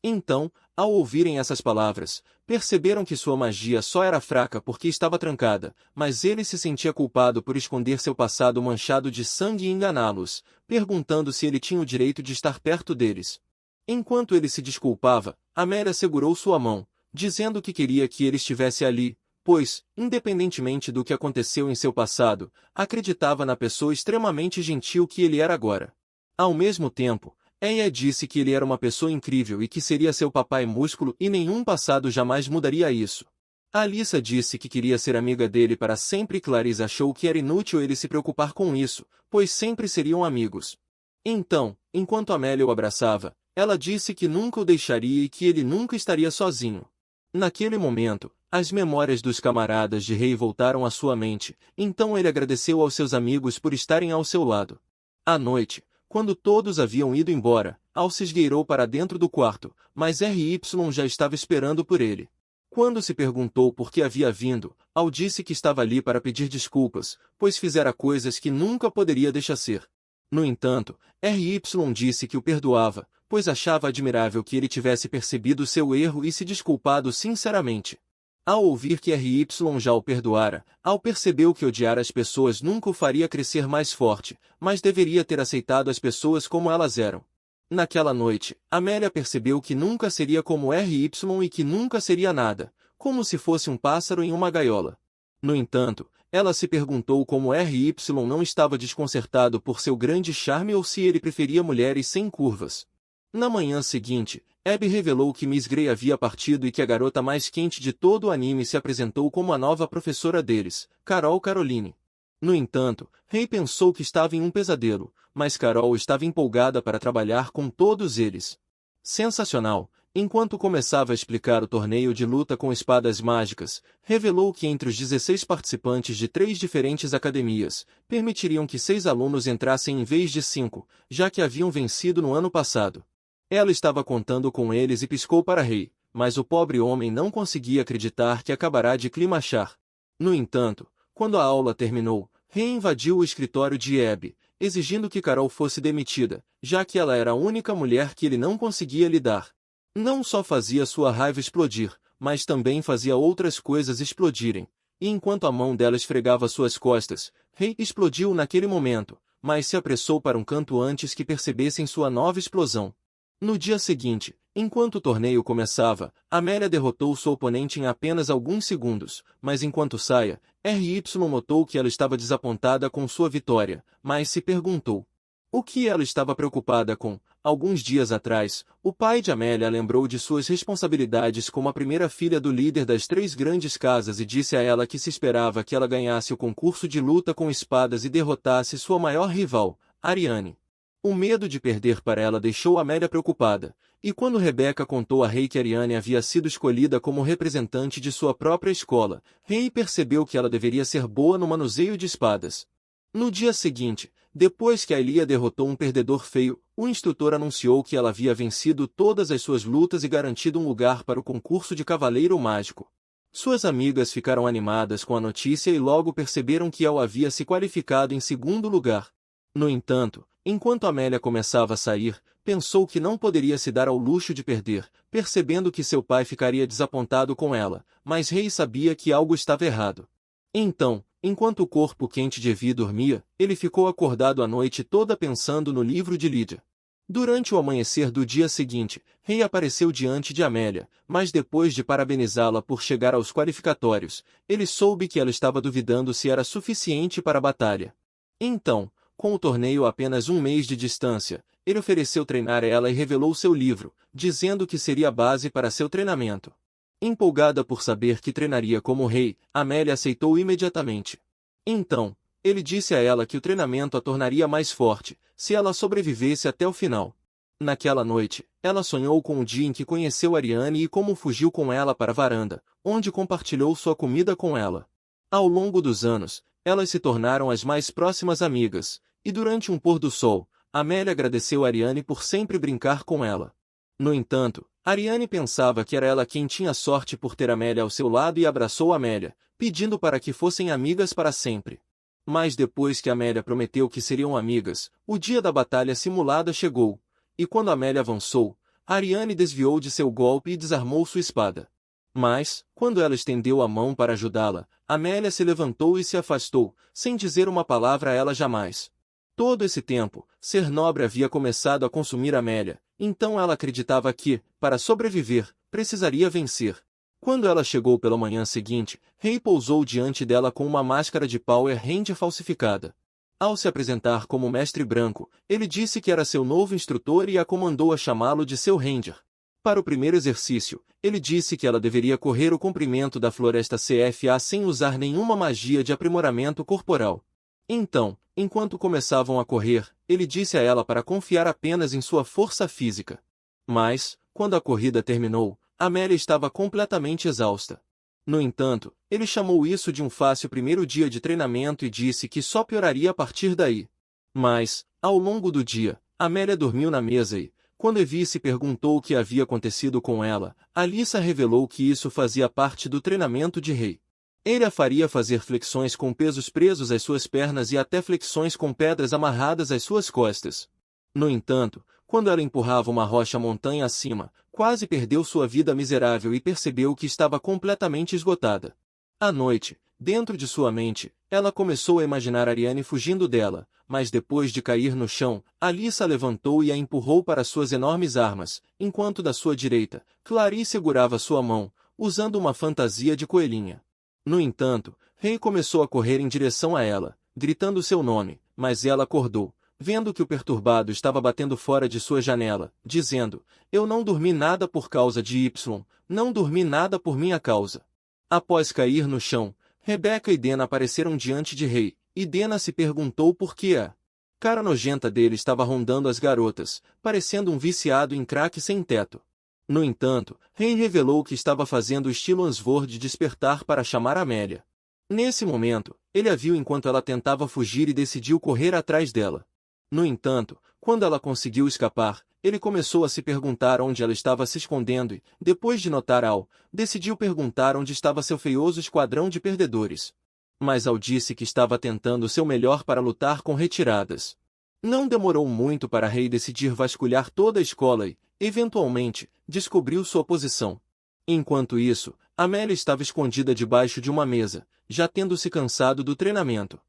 Então, ao ouvirem essas palavras, perceberam que sua magia só era fraca porque estava trancada, mas ele se sentia culpado por esconder seu passado manchado de sangue e enganá-los, perguntando se ele tinha o direito de estar perto deles. Enquanto ele se desculpava, Amélia segurou sua mão, dizendo que queria que ele estivesse ali, pois, independentemente do que aconteceu em seu passado, acreditava na pessoa extremamente gentil que ele era agora. Ao mesmo tempo, Aya disse que ele era uma pessoa incrível e que seria seu papai músculo e nenhum passado jamais mudaria isso. Alyssa disse que queria ser amiga dele para sempre e Clarice achou que era inútil ele se preocupar com isso, pois sempre seriam amigos. Então, enquanto Amélia o abraçava, ela disse que nunca o deixaria e que ele nunca estaria sozinho. Naquele momento, as memórias dos camaradas de Ray voltaram à sua mente, então ele agradeceu aos seus amigos por estarem ao seu lado. À noite, quando todos haviam ido embora, Al se esgueirou para dentro do quarto, mas R.Y. já estava esperando por ele. Quando se perguntou por que havia vindo, Al disse que estava ali para pedir desculpas, pois fizera coisas que nunca poderia deixar ser. No entanto, R.Y. disse que o perdoava, pois achava admirável que ele tivesse percebido seu erro e se desculpado sinceramente. Ao ouvir que R.Y. já o perdoara, Al percebeu que odiar as pessoas nunca o faria crescer mais forte, mas deveria ter aceitado as pessoas como elas eram. Naquela noite, Amélia percebeu que nunca seria como R.Y. e que nunca seria nada, como se fosse um pássaro em uma gaiola. No entanto, ela se perguntou como R.Y. não estava desconcertado por seu grande charme ou se ele preferia mulheres sem curvas. Na manhã seguinte, Abby revelou que Miss Grey havia partido e que a garota mais quente de todo o anime se apresentou como a nova professora deles, Carol Caroline. No entanto, Ray pensou que estava em um pesadelo, mas Carol estava empolgada para trabalhar com todos eles. Sensacional! Enquanto começava a explicar o torneio de luta com espadas mágicas, revelou que entre os 16 participantes de 3 diferentes academias, permitiriam que 6 alunos entrassem em vez de 5, já que haviam vencido no ano passado. Ela estava contando com eles e piscou para Ray, mas o pobre homem não conseguia acreditar que acabará de climachar. No entanto, quando a aula terminou, Ray invadiu o escritório de Abby, exigindo que Carol fosse demitida, já que ela era a única mulher que ele não conseguia lidar. Não só fazia sua raiva explodir, mas também fazia outras coisas explodirem, e enquanto a mão dela esfregava suas costas, Ray explodiu naquele momento, mas se apressou para um canto antes que percebessem sua nova explosão. No dia seguinte, enquanto o torneio começava, Amélia derrotou sua oponente em apenas alguns segundos, mas enquanto saia, R.Y. notou que ela estava desapontada com sua vitória, mas se perguntou o que ela estava preocupada com. Alguns dias atrás, o pai de Amélia lembrou de suas responsabilidades como a primeira filha do líder das 3 grandes casas e disse a ela que se esperava que ela ganhasse o concurso de luta com espadas e derrotasse sua maior rival, Ariane. O medo de perder para ela deixou Amélia preocupada, e quando Rebecca contou a Ray que Ariane havia sido escolhida como representante de sua própria escola, Ray percebeu que ela deveria ser boa no manuseio de espadas. No dia seguinte, depois que Alia derrotou um perdedor feio, o instrutor anunciou que ela havia vencido todas as suas lutas e garantido um lugar para o concurso de Cavaleiro Mágico. Suas amigas ficaram animadas com a notícia e logo perceberam que El havia se qualificado em segundo lugar. No entanto, enquanto Amélia começava a sair, pensou que não poderia se dar ao luxo de perder, percebendo que seu pai ficaria desapontado com ela, mas Ray sabia que algo estava errado. Então, enquanto o corpo quente de Evie dormia, ele ficou acordado a noite toda pensando no livro de Lydia. Durante o amanhecer do dia seguinte, Rei apareceu diante de Amélia, mas depois de parabenizá-la por chegar aos qualificatórios, ele soube que ela estava duvidando se era suficiente para a batalha. Então, com o torneio a apenas um mês de distância, ele ofereceu treinar ela e revelou seu livro, dizendo que seria a base para seu treinamento. Empolgada por saber que treinaria como rei, Amélia aceitou imediatamente. Então, ele disse a ela que o treinamento a tornaria mais forte, se ela sobrevivesse até o final. Naquela noite, ela sonhou com o dia em que conheceu Ariane e como fugiu com ela para a varanda, onde compartilhou sua comida com ela. Ao longo dos anos, elas se tornaram as mais próximas amigas, e durante um pôr do sol, Amélia agradeceu a Ariane por sempre brincar com ela. No entanto, Ariane pensava que era ela quem tinha sorte por ter Amélia ao seu lado e abraçou Amélia, pedindo para que fossem amigas para sempre. Mas depois que Amélia prometeu que seriam amigas, o dia da batalha simulada chegou, e quando Amélia avançou, Ariane desviou de seu golpe e desarmou sua espada. Mas, quando ela estendeu a mão para ajudá-la, Amélia se levantou e se afastou, sem dizer uma palavra a ela jamais. Todo esse tempo, ser nobre havia começado a consumir Amélia, então ela acreditava que, para sobreviver, precisaria vencer. Quando ela chegou pela manhã seguinte, Rei pousou diante dela com uma máscara de Power Ranger falsificada. Ao se apresentar como Mestre Branco, ele disse que era seu novo instrutor e a comandou a chamá-lo de seu Ranger. Para o primeiro exercício, ele disse que ela deveria correr o comprimento da floresta CFA sem usar nenhuma magia de aprimoramento corporal. Então, enquanto começavam a correr, ele disse a ela para confiar apenas em sua força física. Mas, quando a corrida terminou, Amélia estava completamente exausta. No entanto, ele chamou isso de um fácil primeiro dia de treinamento e disse que só pioraria a partir daí. Mas, ao longo do dia, Amélia dormiu na mesa e, quando Evie se perguntou o que havia acontecido com ela, Alyssa revelou que isso fazia parte do treinamento de Rei. Ele a faria fazer flexões com pesos presos às suas pernas e até flexões com pedras amarradas às suas costas. No entanto, quando ela empurrava uma rocha montanha acima, quase perdeu sua vida miserável e percebeu que estava completamente esgotada. À noite, dentro de sua mente, ela começou a imaginar Ariane fugindo dela, mas depois de cair no chão, Alyssa a levantou e a empurrou para suas enormes armas, enquanto da sua direita, Clarice segurava sua mão, usando uma fantasia de coelhinha. No entanto, Rei começou a correr em direção a ela, gritando seu nome, mas ela acordou, vendo que o perturbado estava batendo fora de sua janela, dizendo: "Eu não dormi nada por causa de Y, não dormi nada por minha causa." Após cair no chão, Rebecca e Dena apareceram diante de Rei, e Dena se perguntou por que a cara nojenta dele estava rondando as garotas, parecendo um viciado em crack sem teto. No entanto, Rei revelou que estava fazendo o estilo Ansvord despertar para chamar Amélia. Nesse momento, ele a viu enquanto ela tentava fugir e decidiu correr atrás dela. No entanto, quando ela conseguiu escapar, ele começou a se perguntar onde ela estava se escondendo e, depois de notar Al, decidiu perguntar onde estava seu feioso esquadrão de perdedores. Mas Al disse que estava tentando seu melhor para lutar com retiradas. Não demorou muito para Rei decidir vasculhar toda a escola e, eventualmente, descobriu sua posição. Enquanto isso, Amélia estava escondida debaixo de uma mesa, já tendo se cansado do treinamento.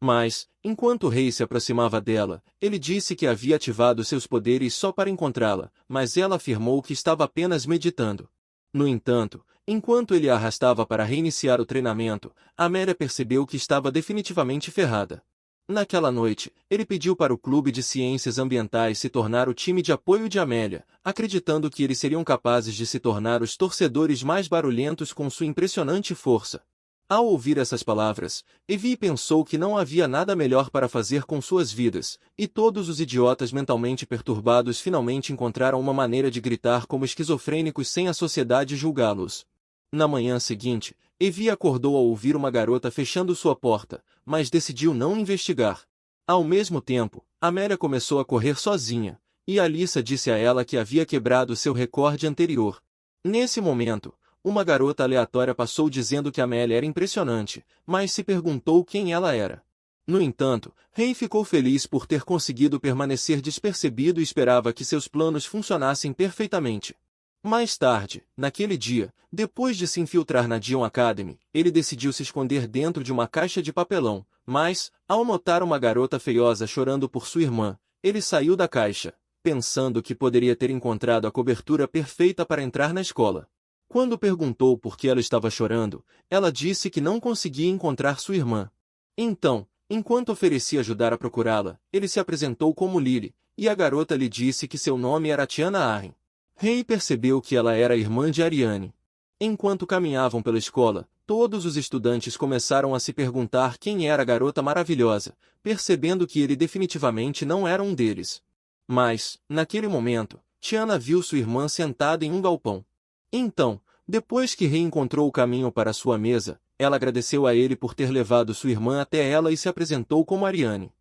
Mas, enquanto o Rei se aproximava dela, ele disse que havia ativado seus poderes só para encontrá-la, mas ela afirmou que estava apenas meditando. No entanto, enquanto ele a arrastava para reiniciar o treinamento, Amélia percebeu que estava definitivamente ferrada. Naquela noite, ele pediu para o Clube de Ciências Ambientais se tornar o time de apoio de Amélia, acreditando que eles seriam capazes de se tornar os torcedores mais barulhentos com sua impressionante força. Ao ouvir essas palavras, Evie pensou que não havia nada melhor para fazer com suas vidas, e todos os idiotas mentalmente perturbados finalmente encontraram uma maneira de gritar como esquizofrênicos sem a sociedade julgá-los. Na manhã seguinte, Evie acordou ao ouvir uma garota fechando sua porta, mas decidiu não investigar. Ao mesmo tempo, Amélia começou a correr sozinha, e Alyssa disse a ela que havia quebrado seu recorde anterior. Nesse momento, uma garota aleatória passou dizendo que Amélia era impressionante, mas se perguntou quem ela era. No entanto, Rei ficou feliz por ter conseguido permanecer despercebido e esperava que seus planos funcionassem perfeitamente. Mais tarde, naquele dia, depois de se infiltrar na Dion Academy, ele decidiu se esconder dentro de uma caixa de papelão, mas, ao notar uma garota feiosa chorando por sua irmã, ele saiu da caixa. pensando que poderia ter encontrado a cobertura perfeita para entrar na escola. Quando perguntou por que ela estava chorando, ela disse que não conseguia encontrar sua irmã. Então, enquanto oferecia ajudar a procurá-la, ele se apresentou como Lily, e a garota lhe disse que seu nome era Tiana Arryn. Ray percebeu que ela era irmã de Ariane. Enquanto caminhavam pela escola, todos os estudantes começaram a se perguntar quem era a garota maravilhosa, percebendo que ele definitivamente não era um deles. Mas, naquele momento, Tiana viu sua irmã sentada em um galpão. Então, depois que Ray encontrou o caminho para sua mesa, ela agradeceu a ele por ter levado sua irmã até ela e se apresentou como Ariane.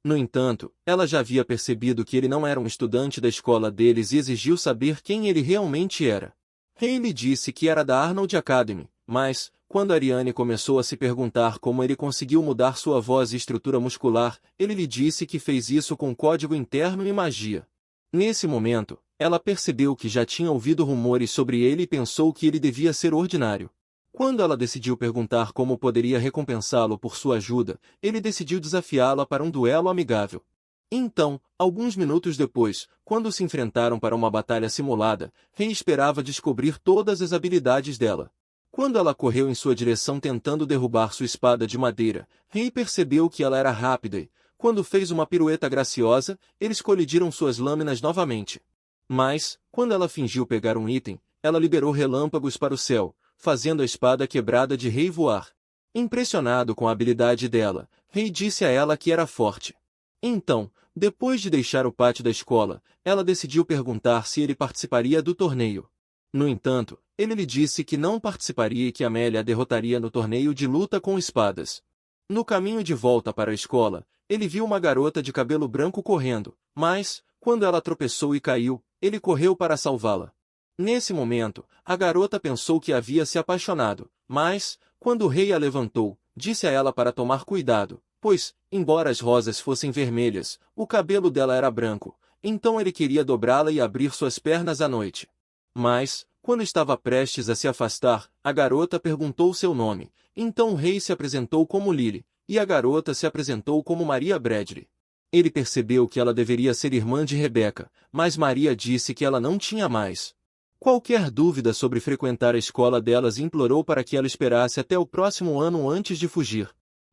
No entanto, ela já havia percebido que ele não era um estudante da escola deles e exigiu saber quem ele realmente era. Ray lhe disse que era da Arnold Academy, mas, quando Ariane começou a se perguntar como ele conseguiu mudar sua voz e estrutura muscular, ele lhe disse que fez isso com código interno e magia. Nesse momento, ela percebeu que já tinha ouvido rumores sobre ele e pensou que ele devia ser ordinário. Quando ela decidiu perguntar como poderia recompensá-lo por sua ajuda, ele decidiu desafiá-la para um duelo amigável. Então, alguns minutos depois, quando se enfrentaram para uma batalha simulada, Ray esperava descobrir todas as habilidades dela. Quando ela correu em sua direção tentando derrubar sua espada de madeira, Ray percebeu que ela era rápida e, quando fez uma pirueta graciosa, eles colidiram suas lâminas novamente. Mas, quando ela fingiu pegar um item, ela liberou relâmpagos para o céu, fazendo a espada quebrada de Ray voar. Impressionado com a habilidade dela, Ray disse a ela que era forte. Então, depois de deixar o pátio da escola, ela decidiu perguntar se ele participaria do torneio. No entanto, ele lhe disse que não participaria e que Amélia a derrotaria no torneio de luta com espadas. No caminho de volta para a escola, ele viu uma garota de cabelo branco correndo, mas, quando ela tropeçou e caiu, ele correu para salvá-la. Nesse momento, a garota pensou que havia se apaixonado, mas, quando o rei a levantou, disse a ela para tomar cuidado, pois, embora as rosas fossem vermelhas, o cabelo dela era branco, então ele queria dobrá-la e abrir suas pernas à noite. Mas, quando estava prestes a se afastar, a garota perguntou seu nome, então o rei se apresentou como Lily, e a garota se apresentou como Maria Bradley. Ele percebeu que ela deveria ser irmã de Rebecca, mas Maria disse que ela não tinha mais qualquer dúvida sobre frequentar a escola delas e implorou para que ela esperasse até o próximo ano antes de fugir.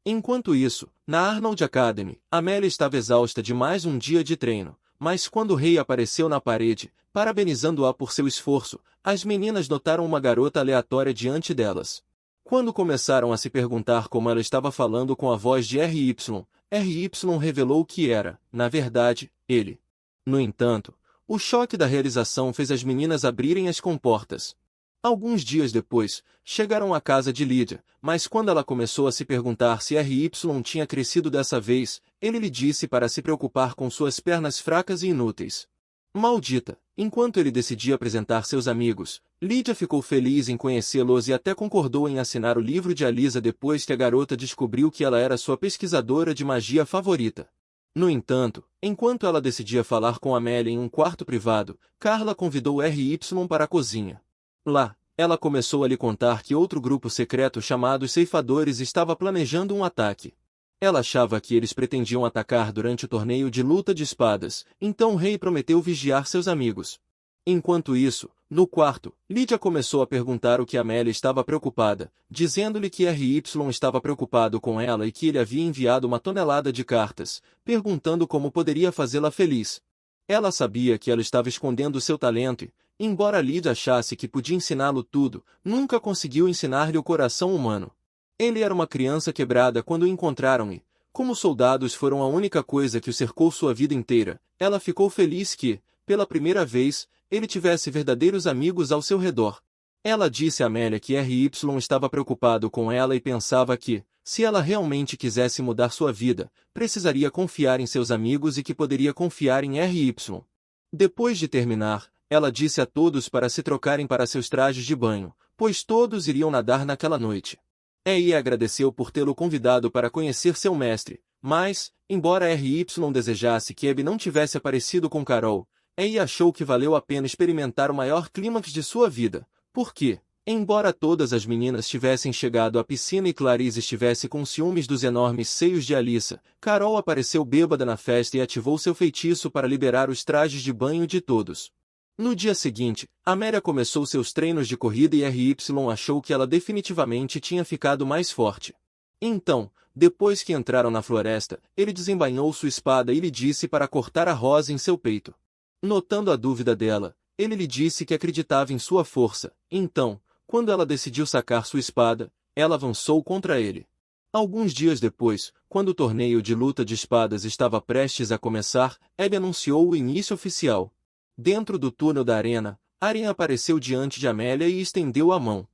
Enquanto isso, na Arnold Academy, Amélia estava exausta de mais um dia de treino, mas quando o rei apareceu na parede, parabenizando-a por seu esforço, as meninas notaram uma garota aleatória diante delas. Quando começaram a se perguntar como ela estava falando com a voz de R.Y., R.Y. revelou que era, na verdade, ele. No entanto, o choque da realização fez as meninas abrirem as comportas. Alguns dias depois, chegaram à casa de Lydia, mas quando ela começou a se perguntar se R.Y. tinha crescido dessa vez, ele lhe disse para se preocupar com suas pernas fracas e inúteis. Maldita! Enquanto ele decidia apresentar seus amigos, Lydia ficou feliz em conhecê-los e até concordou em assinar o livro de Alisa depois que a garota descobriu que ela era sua pesquisadora de magia favorita. No entanto, enquanto ela decidia falar com Amélia em um quarto privado, Carla convidou R.Y. para a cozinha. Lá, ela começou a lhe contar que outro grupo secreto chamado os Ceifadores estava planejando um ataque. Ela achava que eles pretendiam atacar durante o torneio de luta de espadas, então o rei prometeu vigiar seus amigos. Enquanto isso, no quarto, Lydia começou a perguntar o que Amélia estava preocupada, dizendo-lhe que R.Y. estava preocupado com ela e que ele havia enviado uma tonelada de cartas, perguntando como poderia fazê-la feliz. Ela sabia que ela estava escondendo seu talento e, embora Lydia achasse que podia ensiná-lo tudo, nunca conseguiu ensinar-lhe o coração humano. Ele era uma criança quebrada quando o encontraram e, como soldados foram a única coisa que o cercou sua vida inteira, ela ficou feliz que, pela primeira vez, ele tivesse verdadeiros amigos ao seu redor. Ela disse a Amélia que R.Y. estava preocupado com ela e pensava que, se ela realmente quisesse mudar sua vida, precisaria confiar em seus amigos e que poderia confiar em R.Y. Depois de terminar, ela disse a todos para se trocarem para seus trajes de banho, pois todos iriam nadar naquela noite. E agradeceu por tê-lo convidado para conhecer seu mestre, mas, embora R.Y. desejasse que Abby não tivesse aparecido com Carol, achou que valeu a pena experimentar o maior clímax de sua vida, porque, Embora todas as meninas tivessem chegado à piscina e Clarice estivesse com ciúmes dos enormes seios de Alyssa, Carol apareceu bêbada na festa e ativou seu feitiço para liberar os trajes de banho de todos. No dia seguinte, Amélia começou seus treinos de corrida e RY achou que ela definitivamente tinha ficado mais forte. Então, depois que entraram na floresta, ele desembainhou sua espada e lhe disse para cortar a rosa em seu peito. Notando a dúvida dela, ele lhe disse que acreditava em sua força. Então, quando ela decidiu sacar sua espada, ela avançou contra ele. Alguns dias depois, quando o torneio de luta de espadas estava prestes a começar, Abby anunciou o início oficial. Dentro do túnel da arena, Arya apareceu diante de Amélia e estendeu a mão,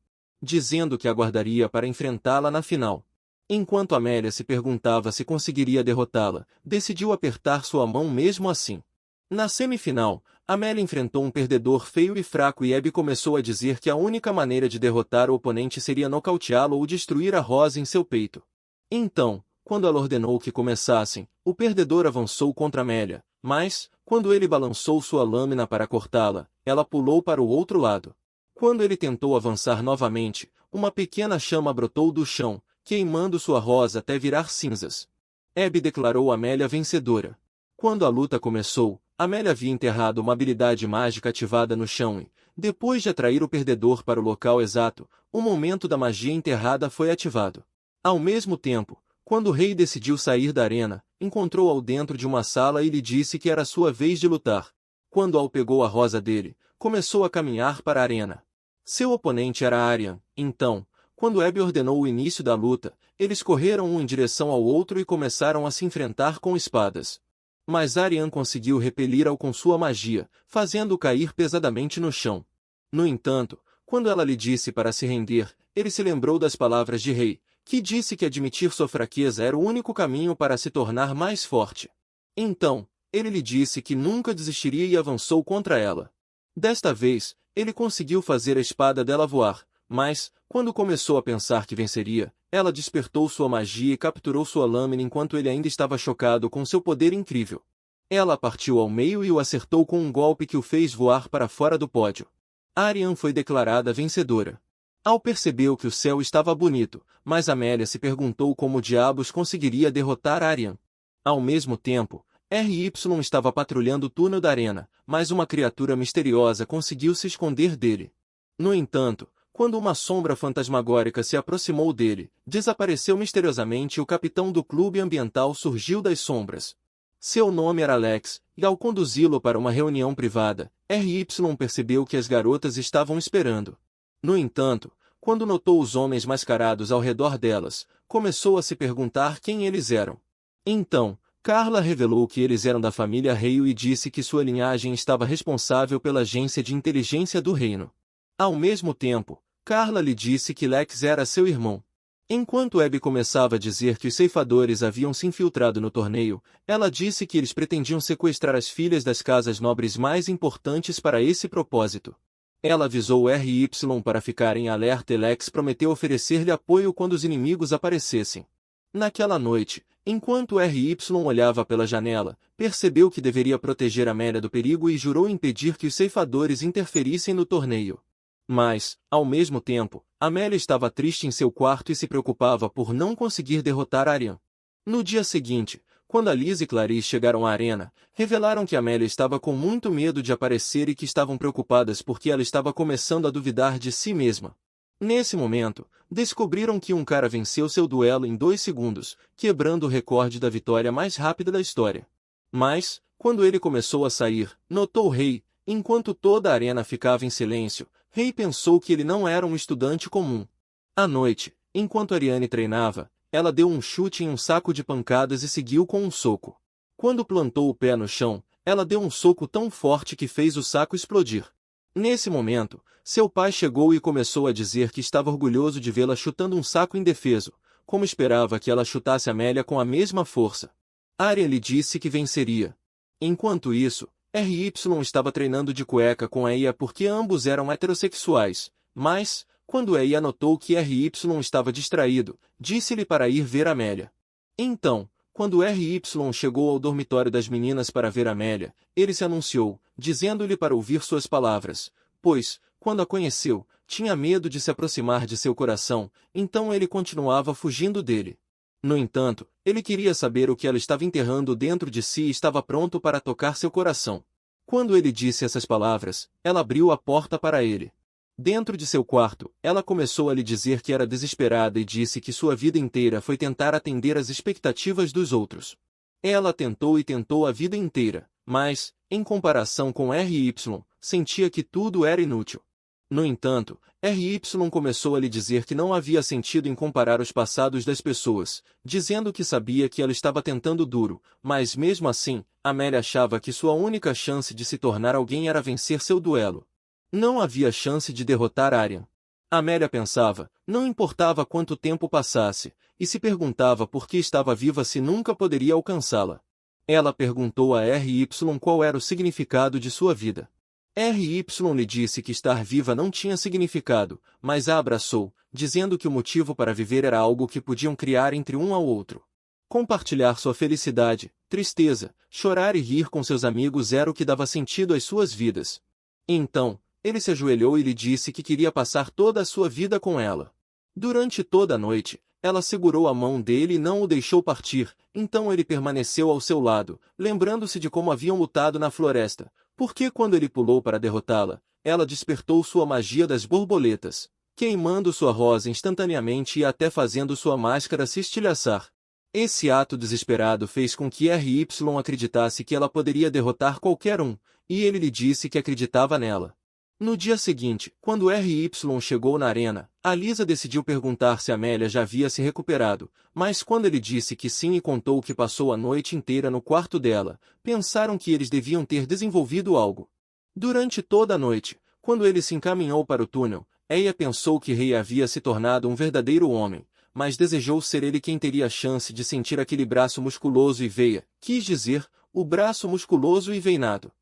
dizendo que aguardaria para enfrentá-la na final. Enquanto Amélia se perguntava se conseguiria derrotá-la, decidiu apertar sua mão mesmo assim. Na semifinal, Amélia enfrentou um perdedor feio e fraco e Abby começou a dizer que a única maneira de derrotar o oponente seria nocauteá-lo ou destruir a rosa em seu peito. Então, quando ela ordenou que começassem, o perdedor avançou contra Amélia, mas, quando ele balançou sua lâmina para cortá-la, ela pulou para o outro lado. Quando ele tentou avançar novamente, uma pequena chama brotou do chão, queimando sua rosa até virar cinzas. Abby declarou Amélia vencedora. Quando a luta começou, Amélia havia enterrado uma habilidade mágica ativada no chão e, depois de atrair o perdedor para o local exato, o momento da magia enterrada foi ativado. Ao mesmo tempo, quando o rei decidiu sair da arena, encontrou-o dentro de uma sala e lhe disse que era sua vez de lutar. Quando Al pegou a rosa dele, começou a caminhar para a arena. Seu oponente era Arya. Então, quando Abby ordenou o início da luta, eles correram um em direção ao outro e começaram a se enfrentar com espadas. Mas Arya conseguiu repelir-o com sua magia, fazendo-o cair pesadamente no chão. No entanto, quando ela lhe disse para se render, ele se lembrou das palavras de Rei, que disse que admitir sua fraqueza era o único caminho para se tornar mais forte. Então, ele lhe disse que nunca desistiria e avançou contra ela. Desta vez, ele conseguiu fazer a espada dela voar, mas, quando começou a pensar que venceria, ela despertou sua magia e capturou sua lâmina enquanto ele ainda estava chocado com seu poder incrível. Ela a partiu ao meio e o acertou com um golpe que o fez voar para fora do pódio. Arya foi declarada vencedora. Al percebeu que o céu estava bonito, mas Amélia se perguntou como diabos conseguiria derrotar Arya. Ao mesmo tempo, RY estava patrulhando o túnel da arena, mas uma criatura misteriosa conseguiu se esconder dele. No entanto, quando uma sombra fantasmagórica se aproximou dele, desapareceu misteriosamente e o capitão do clube ambiental surgiu das sombras. Seu nome era Alex, e ao conduzi-lo para uma reunião privada, RY percebeu que as garotas estavam esperando. No entanto, quando notou os homens mascarados ao redor delas, começou a se perguntar quem eles eram. Então, Carla revelou que eles eram da família Reio e disse que sua linhagem estava responsável pela agência de inteligência do reino. Ao mesmo tempo, Carla lhe disse que Lex era seu irmão. Enquanto Abby começava a dizer que os ceifadores haviam se infiltrado no torneio, ela disse que eles pretendiam sequestrar as filhas das casas nobres mais importantes para esse propósito. Ela avisou RY para ficar em alerta e Lex prometeu oferecer-lhe apoio quando os inimigos aparecessem. Naquela noite, enquanto RY olhava pela janela, percebeu que deveria proteger Amélia do perigo e jurou impedir que os ceifadores interferissem no torneio. Mas, ao mesmo tempo, Amélia estava triste em seu quarto e se preocupava por não conseguir derrotar Arya. No dia seguinte, quando Alice e Clarice chegaram à arena, revelaram que Amélia estava com muito medo de aparecer e que estavam preocupadas porque ela estava começando a duvidar de si mesma. Nesse momento, descobriram que um cara venceu seu duelo em 2 segundos, quebrando o recorde da vitória mais rápida da história. Mas, quando ele começou a sair, notou o rei, enquanto toda a arena ficava em silêncio, Rei pensou que ele não era um estudante comum. À noite, enquanto Ariane treinava, ela deu um chute em um saco de pancadas e seguiu com um soco. Quando plantou o pé no chão, ela deu um soco tão forte que fez o saco explodir. Nesse momento, seu pai chegou e começou a dizer que estava orgulhoso de vê-la chutando um saco indefeso, como esperava que ela chutasse Amélia com a mesma força. Arya lhe disse que venceria. Enquanto isso, RY estava treinando de cueca com Eia porque ambos eram heterossexuais, mas, quando Eia notou que RY estava distraído, disse-lhe para ir ver Amélia. Então, quando RY chegou ao dormitório das meninas para ver Amélia, ele se anunciou, dizendo-lhe para ouvir suas palavras, pois, quando a conheceu, tinha medo de se aproximar de seu coração, então ele continuava fugindo dele. No entanto, ele queria saber o que ela estava enterrando dentro de si e estava pronto para tocar seu coração. Quando ele disse essas palavras, ela abriu a porta para ele. Dentro de seu quarto, ela começou a lhe dizer que era desesperada e disse que sua vida inteira foi tentar atender às expectativas dos outros. Ela tentou e tentou a vida inteira, mas, em comparação com R.Y., sentia que tudo era inútil. No entanto, R.Y. começou a lhe dizer que não havia sentido em comparar os passados das pessoas, dizendo que sabia que ela estava tentando duro, mas mesmo assim, Amélia achava que sua única chance de se tornar alguém era vencer seu duelo. Não havia chance de derrotar Aryan. Amélia pensava, não importava quanto tempo passasse, e se perguntava por que estava viva se nunca poderia alcançá-la. Ela perguntou a R.Y. qual era o significado de sua vida. R.Y. lhe disse que estar viva não tinha significado, mas a abraçou, dizendo que o motivo para viver era algo que podiam criar entre um ao outro. Compartilhar sua felicidade, tristeza, chorar e rir com seus amigos era o que dava sentido às suas vidas. Então, ele se ajoelhou e lhe disse que queria passar toda a sua vida com ela. Durante toda a noite, ela segurou a mão dele e não o deixou partir, então ele permaneceu ao seu lado, lembrando-se de como haviam lutado na floresta, porque quando ele pulou para derrotá-la, ela despertou sua magia das borboletas, queimando sua rosa instantaneamente e até fazendo sua máscara se estilhaçar. Esse ato desesperado fez com que R.Y. acreditasse que ela poderia derrotar qualquer um, e ele lhe disse que acreditava nela. No dia seguinte, quando R.Y. chegou na arena, Alisa decidiu perguntar se Amélia já havia se recuperado, mas quando ele disse que sim e contou que passou a noite inteira no quarto dela, pensaram que eles deviam ter desenvolvido algo. Durante toda a noite, quando ele se encaminhou para o túnel, Eia pensou que Rei havia se tornado um verdadeiro homem, mas desejou ser ele quem teria a chance de sentir aquele braço musculoso e veia, quis dizer, o braço musculoso e veinado.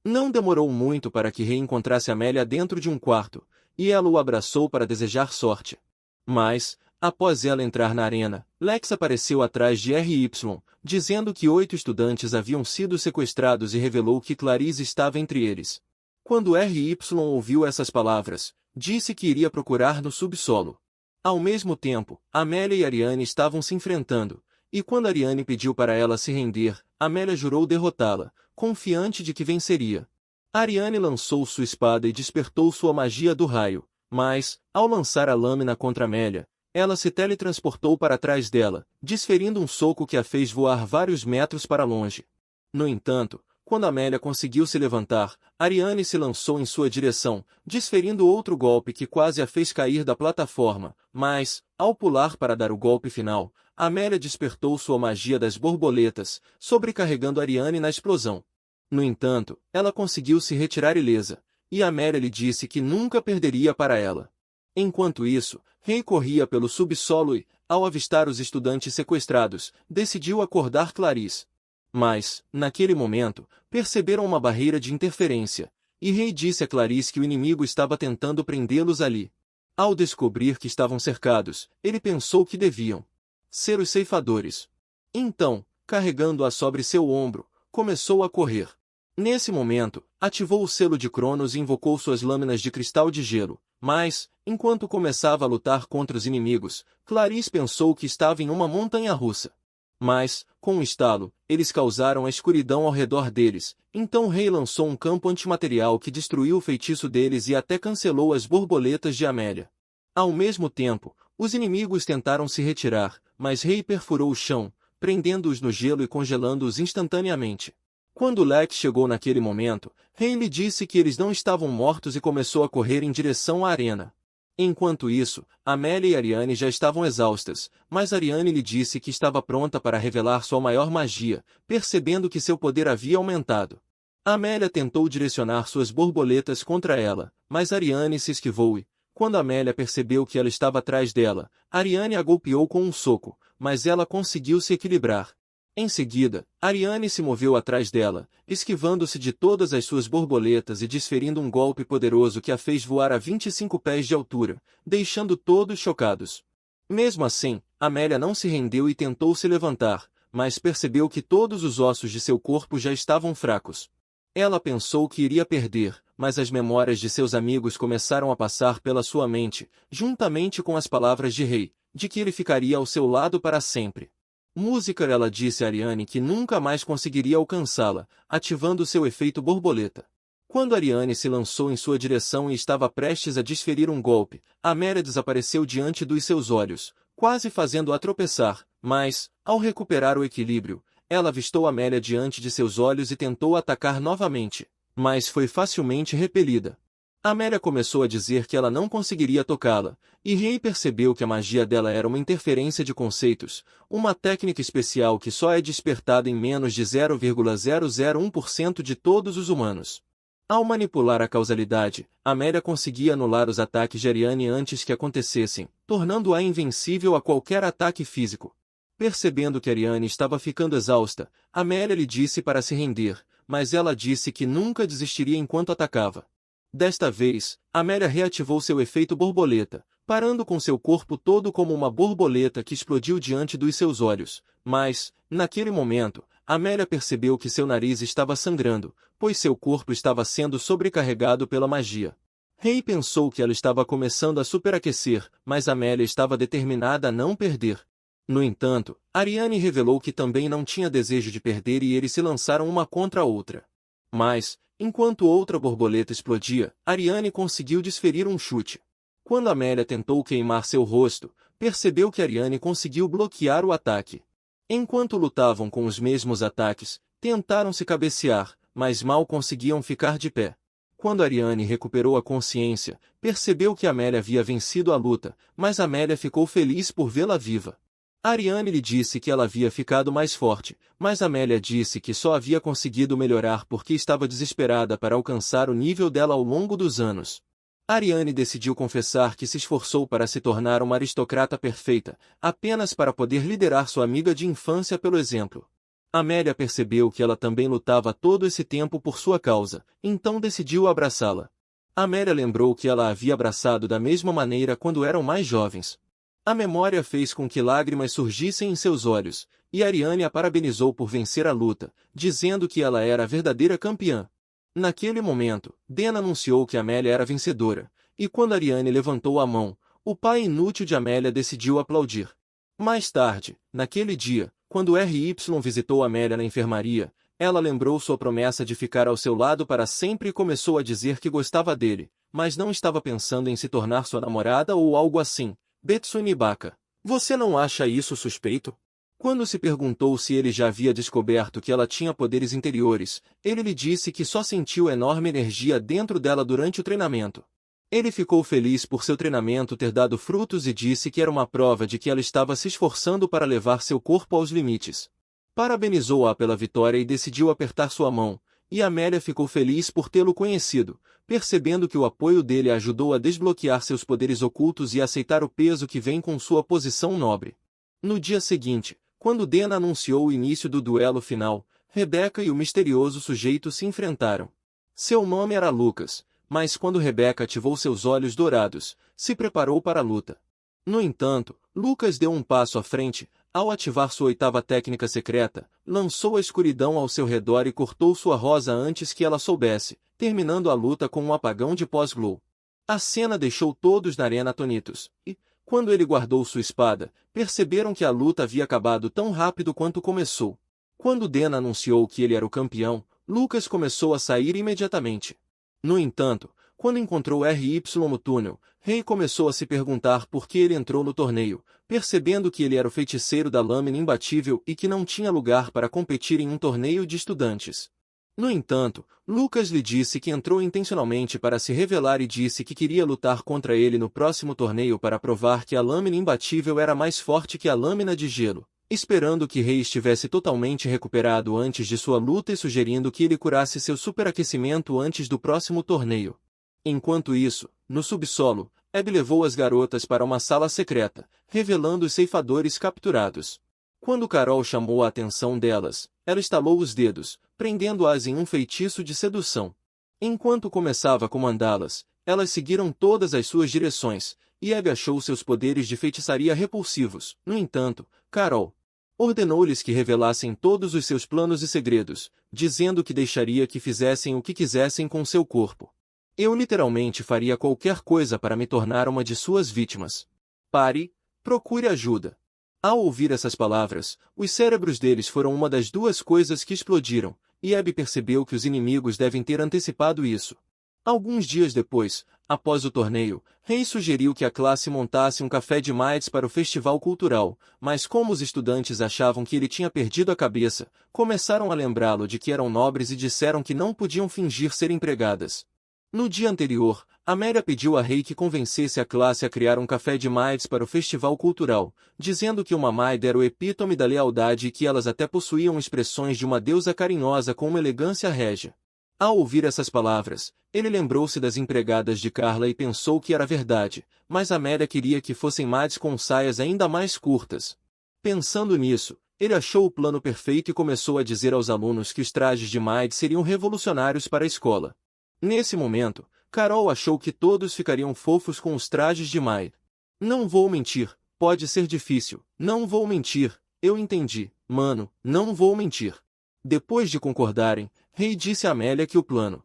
Não demorou muito para que Rei encontrasse Amélia dentro de um quarto, e ela o abraçou para desejar sorte. Mas, após ela entrar na arena, Lex apareceu atrás de R.Y., dizendo que 8 estudantes haviam sido sequestrados e revelou que Clarice estava entre eles. Quando R.Y. ouviu essas palavras, disse que iria procurar no subsolo. Ao mesmo tempo, Amélia e Ariane estavam se enfrentando, e quando Ariane pediu para ela se render, Amélia jurou derrotá-la, confiante de que venceria. Ariane lançou sua espada e despertou sua magia do raio, mas, ao lançar a lâmina contra Amélia, ela se teletransportou para trás dela, desferindo um soco que a fez voar vários metros para longe. No entanto, quando Amélia conseguiu se levantar, Ariane se lançou em sua direção, desferindo outro golpe que quase a fez cair da plataforma, mas, ao pular para dar o golpe final, Amélia despertou sua magia das borboletas, sobrecarregando Ariane na explosão. No entanto, ela conseguiu se retirar ilesa, e Amélia lhe disse que nunca perderia para ela. Enquanto isso, Rei corria pelo subsolo e, ao avistar os estudantes sequestrados, decidiu acordar Clarice. Mas, naquele momento, perceberam uma barreira de interferência, e Rei disse a Clarice que o inimigo estava tentando prendê-los ali. Ao descobrir que estavam cercados, ele pensou que deviam ser os ceifadores. Então, carregando-a sobre seu ombro, começou a correr. Nesse momento, ativou o selo de Cronos e invocou suas lâminas de cristal de gelo, mas, enquanto começava a lutar contra os inimigos, Clarice pensou que estava em uma montanha-russa. Mas, com um estalo, eles causaram a escuridão ao redor deles, então Rei lançou um campo antimaterial que destruiu o feitiço deles e até cancelou as borboletas de Amélia. Ao mesmo tempo, os inimigos tentaram se retirar, mas Rei perfurou o chão, prendendo-os no gelo e congelando-os instantaneamente. Quando Lex chegou naquele momento, Rei lhe disse que eles não estavam mortos e começou a correr em direção à arena. Enquanto isso, Amélia e Ariane já estavam exaustas, mas Ariane lhe disse que estava pronta para revelar sua maior magia, percebendo que seu poder havia aumentado. Amélia tentou direcionar suas borboletas contra ela, mas Ariane se esquivou e, quando Amélia percebeu que ela estava atrás dela, Ariane a golpeou com um soco, mas ela conseguiu se equilibrar. Em seguida, Ariane se moveu atrás dela, esquivando-se de todas as suas borboletas e desferindo um golpe poderoso que a fez voar a 25 pés de altura, deixando todos chocados. Mesmo assim, Amélia não se rendeu e tentou se levantar, mas percebeu que todos os ossos de seu corpo já estavam fracos. Ela pensou que iria perder, mas as memórias de seus amigos começaram a passar pela sua mente, juntamente com as palavras de Rei, de que ele ficaria ao seu lado para sempre. Música. Ela disse a Ariane que nunca mais conseguiria alcançá-la, ativando seu efeito borboleta. Quando Ariane se lançou em sua direção e estava prestes a desferir um golpe, Amélia desapareceu diante dos seus olhos, quase fazendo-a tropeçar, mas, ao recuperar o equilíbrio, ela avistou Amélia diante de seus olhos e tentou atacar novamente, mas foi facilmente repelida. Amélia começou a dizer que ela não conseguiria tocá-la, e Rei percebeu que a magia dela era uma interferência de conceitos, uma técnica especial que só é despertada em menos de 0,001% de todos os humanos. Ao manipular a causalidade, Amélia conseguia anular os ataques de Ariane antes que acontecessem, tornando-a invencível a qualquer ataque físico. Percebendo que Ariane estava ficando exausta, Amélia lhe disse para se render, mas ela disse que nunca desistiria enquanto atacava. Desta vez, Amélia reativou seu efeito borboleta, parando com seu corpo todo como uma borboleta que explodiu diante dos seus olhos, mas, naquele momento, Amélia percebeu que seu nariz estava sangrando, pois seu corpo estava sendo sobrecarregado pela magia. Rei pensou que ela estava começando a superaquecer, mas Amélia estava determinada a não perder. No entanto, Ariane revelou que também não tinha desejo de perder e eles se lançaram uma contra a outra. Mas, enquanto outra borboleta explodia, Ariane conseguiu desferir um chute. Quando Amélia tentou queimar seu rosto, percebeu que Ariane conseguiu bloquear o ataque. Enquanto lutavam com os mesmos ataques, tentaram se cabecear, mas mal conseguiam ficar de pé. Quando Ariane recuperou a consciência, percebeu que Amélia havia vencido a luta, mas Amélia ficou feliz por vê-la viva. Ariane lhe disse que ela havia ficado mais forte, mas Amélia disse que só havia conseguido melhorar porque estava desesperada para alcançar o nível dela ao longo dos anos. Ariane decidiu confessar que se esforçou para se tornar uma aristocrata perfeita, apenas para poder liderar sua amiga de infância pelo exemplo. Amélia percebeu que ela também lutava todo esse tempo por sua causa, então decidiu abraçá-la. Amélia lembrou que ela a havia abraçado da mesma maneira quando eram mais jovens. A memória fez com que lágrimas surgissem em seus olhos, e Ariane a parabenizou por vencer a luta, dizendo que ela era a verdadeira campeã. Naquele momento, Dena anunciou que Amélia era vencedora, e quando Ariane levantou a mão, o pai inútil de Amélia decidiu aplaudir. Mais tarde, naquele dia, quando R.Y. visitou Amélia na enfermaria, ela lembrou sua promessa de ficar ao seu lado para sempre e começou a dizer que gostava dele, mas não estava pensando em se tornar sua namorada ou algo assim. Betsumi Baka, você não acha isso suspeito? Quando se perguntou se ele já havia descoberto que ela tinha poderes interiores, ele lhe disse que só sentiu enorme energia dentro dela durante o treinamento. Ele ficou feliz por seu treinamento ter dado frutos e disse que era uma prova de que ela estava se esforçando para levar seu corpo aos limites. Parabenizou-a pela vitória e decidiu apertar sua mão, e Amélia ficou feliz por tê-lo conhecido, percebendo que o apoio dele a ajudou a desbloquear seus poderes ocultos e aceitar o peso que vem com sua posição nobre. No dia seguinte, quando Dena anunciou o início do duelo final, Rebeca e o misterioso sujeito se enfrentaram. Seu nome era Lucas, mas quando Rebeca ativou seus olhos dourados, se preparou para a luta. No entanto, Lucas deu um passo à frente, ao ativar sua oitava técnica secreta, lançou a escuridão ao seu redor e cortou sua rosa antes que ela soubesse, terminando a luta com um apagão de pós-glow. A cena deixou todos na arena atonitos, e, quando ele guardou sua espada, perceberam que a luta havia acabado tão rápido quanto começou. Quando Dena anunciou que ele era o campeão, Lucas começou a sair imediatamente. No entanto, quando encontrou R.Y. no túnel, Rei começou a se perguntar por que ele entrou no torneio, percebendo que ele era o feiticeiro da lâmina imbatível e que não tinha lugar para competir em um torneio de estudantes. No entanto, Lucas lhe disse que entrou intencionalmente para se revelar e disse que queria lutar contra ele no próximo torneio para provar que a lâmina imbatível era mais forte que a lâmina de gelo, esperando que Rei estivesse totalmente recuperado antes de sua luta e sugerindo que ele curasse seu superaquecimento antes do próximo torneio. Enquanto isso, no subsolo, Abby levou as garotas para uma sala secreta, revelando os ceifadores capturados. Quando Carol chamou a atenção delas, ela estalou os dedos, prendendo-as em um feitiço de sedução. Enquanto começava a comandá-las, elas seguiram todas as suas direções, e Abby achou seus poderes de feitiçaria repulsivos. No entanto, Carol ordenou-lhes que revelassem todos os seus planos e segredos, dizendo que deixaria que fizessem o que quisessem com seu corpo. Eu literalmente faria qualquer coisa para me tornar uma de suas vítimas. Pare, procure ajuda. Ao ouvir essas palavras, os cérebros deles foram uma das duas coisas que explodiram, e Abby percebeu que os inimigos devem ter antecipado isso. Alguns dias depois, após o torneio, Rei sugeriu que a classe montasse um café de maites para o festival cultural, mas como os estudantes achavam que ele tinha perdido a cabeça, começaram a lembrá-lo de que eram nobres e disseram que não podiam fingir ser empregadas. No dia anterior, Amélia pediu a Rei que convencesse a classe a criar um café de maites para o festival cultural, dizendo que uma maid era o epítome da lealdade e que elas até possuíam expressões de uma deusa carinhosa com uma elegância régia. Ao ouvir essas palavras, ele lembrou-se das empregadas de Carla e pensou que era verdade, mas Amélia queria que fossem maids com saias ainda mais curtas. Pensando nisso, ele achou o plano perfeito e começou a dizer aos alunos que os trajes de maid seriam revolucionários para a escola. Nesse momento, Carol achou que todos ficariam fofos com os trajes de maid. Não vou mentir, pode ser difícil, não vou mentir, eu entendi, mano, não vou mentir. Depois de concordarem, Rei disse a Amélia que o plano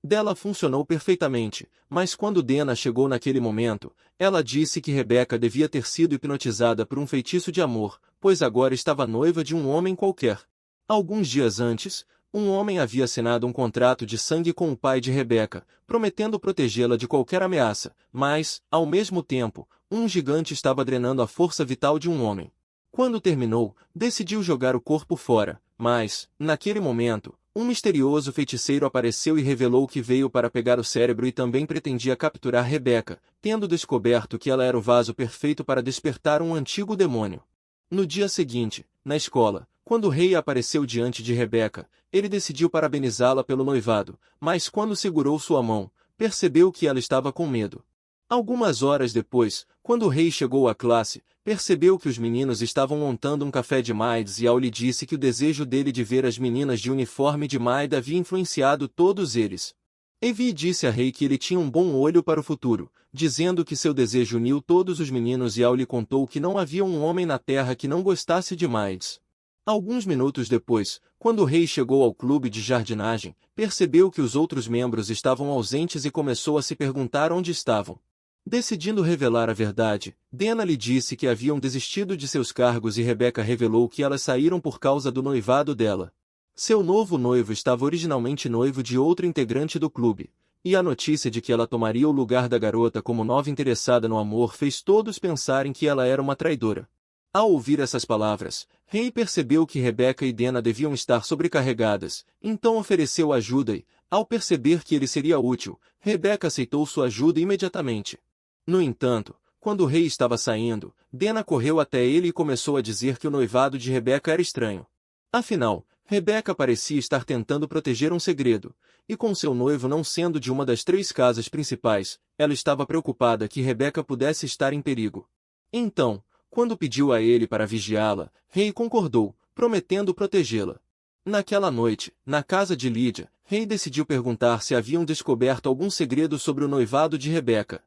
dela funcionou perfeitamente, mas quando Dena chegou naquele momento, ela disse que Rebecca devia ter sido hipnotizada por um feitiço de amor, pois agora estava noiva de um homem qualquer. Alguns dias antes, um homem havia assinado um contrato de sangue com o pai de Rebecca, prometendo protegê-la de qualquer ameaça, mas, ao mesmo tempo, um gigante estava drenando a força vital de um homem. Quando terminou, decidiu jogar o corpo fora, mas, naquele momento, um misterioso feiticeiro apareceu e revelou que veio para pegar o cérebro e também pretendia capturar Rebecca, tendo descoberto que ela era o vaso perfeito para despertar um antigo demônio. No dia seguinte, na escola, quando o rei apareceu diante de Rebecca, ele decidiu parabenizá-la pelo noivado, mas quando segurou sua mão, percebeu que ela estava com medo. Algumas horas depois, quando o rei chegou à classe, percebeu que os meninos estavam montando um café de maids e Al lhe disse que o desejo dele de ver as meninas de uniforme de maid havia influenciado todos eles. Evie disse a Rei que ele tinha um bom olho para o futuro, dizendo que seu desejo uniu todos os meninos e Al lhe contou que não havia um homem na terra que não gostasse de maids. Alguns minutos depois, quando o rei chegou ao clube de jardinagem, percebeu que os outros membros estavam ausentes e começou a se perguntar onde estavam. Decidindo revelar a verdade, Dena lhe disse que haviam desistido de seus cargos e Rebecca revelou que elas saíram por causa do noivado dela. Seu novo noivo estava originalmente noivo de outro integrante do clube, e a notícia de que ela tomaria o lugar da garota como nova interessada no amor fez todos pensarem que ela era uma traidora. Ao ouvir essas palavras, Rei percebeu que Rebecca e Dena deviam estar sobrecarregadas, então ofereceu ajuda e, ao perceber que ele seria útil, Rebecca aceitou sua ajuda imediatamente. No entanto, quando o rei estava saindo, Dena correu até ele e começou a dizer que o noivado de Rebecca era estranho. Afinal, Rebecca parecia estar tentando proteger um segredo, e com seu noivo não sendo de uma das 3 casas principais, ela estava preocupada que Rebecca pudesse estar em perigo. Então, quando pediu a ele para vigiá-la, Rei concordou, prometendo protegê-la. Naquela noite, na casa de Lídia, Rei decidiu perguntar se haviam descoberto algum segredo sobre o noivado de Rebecca.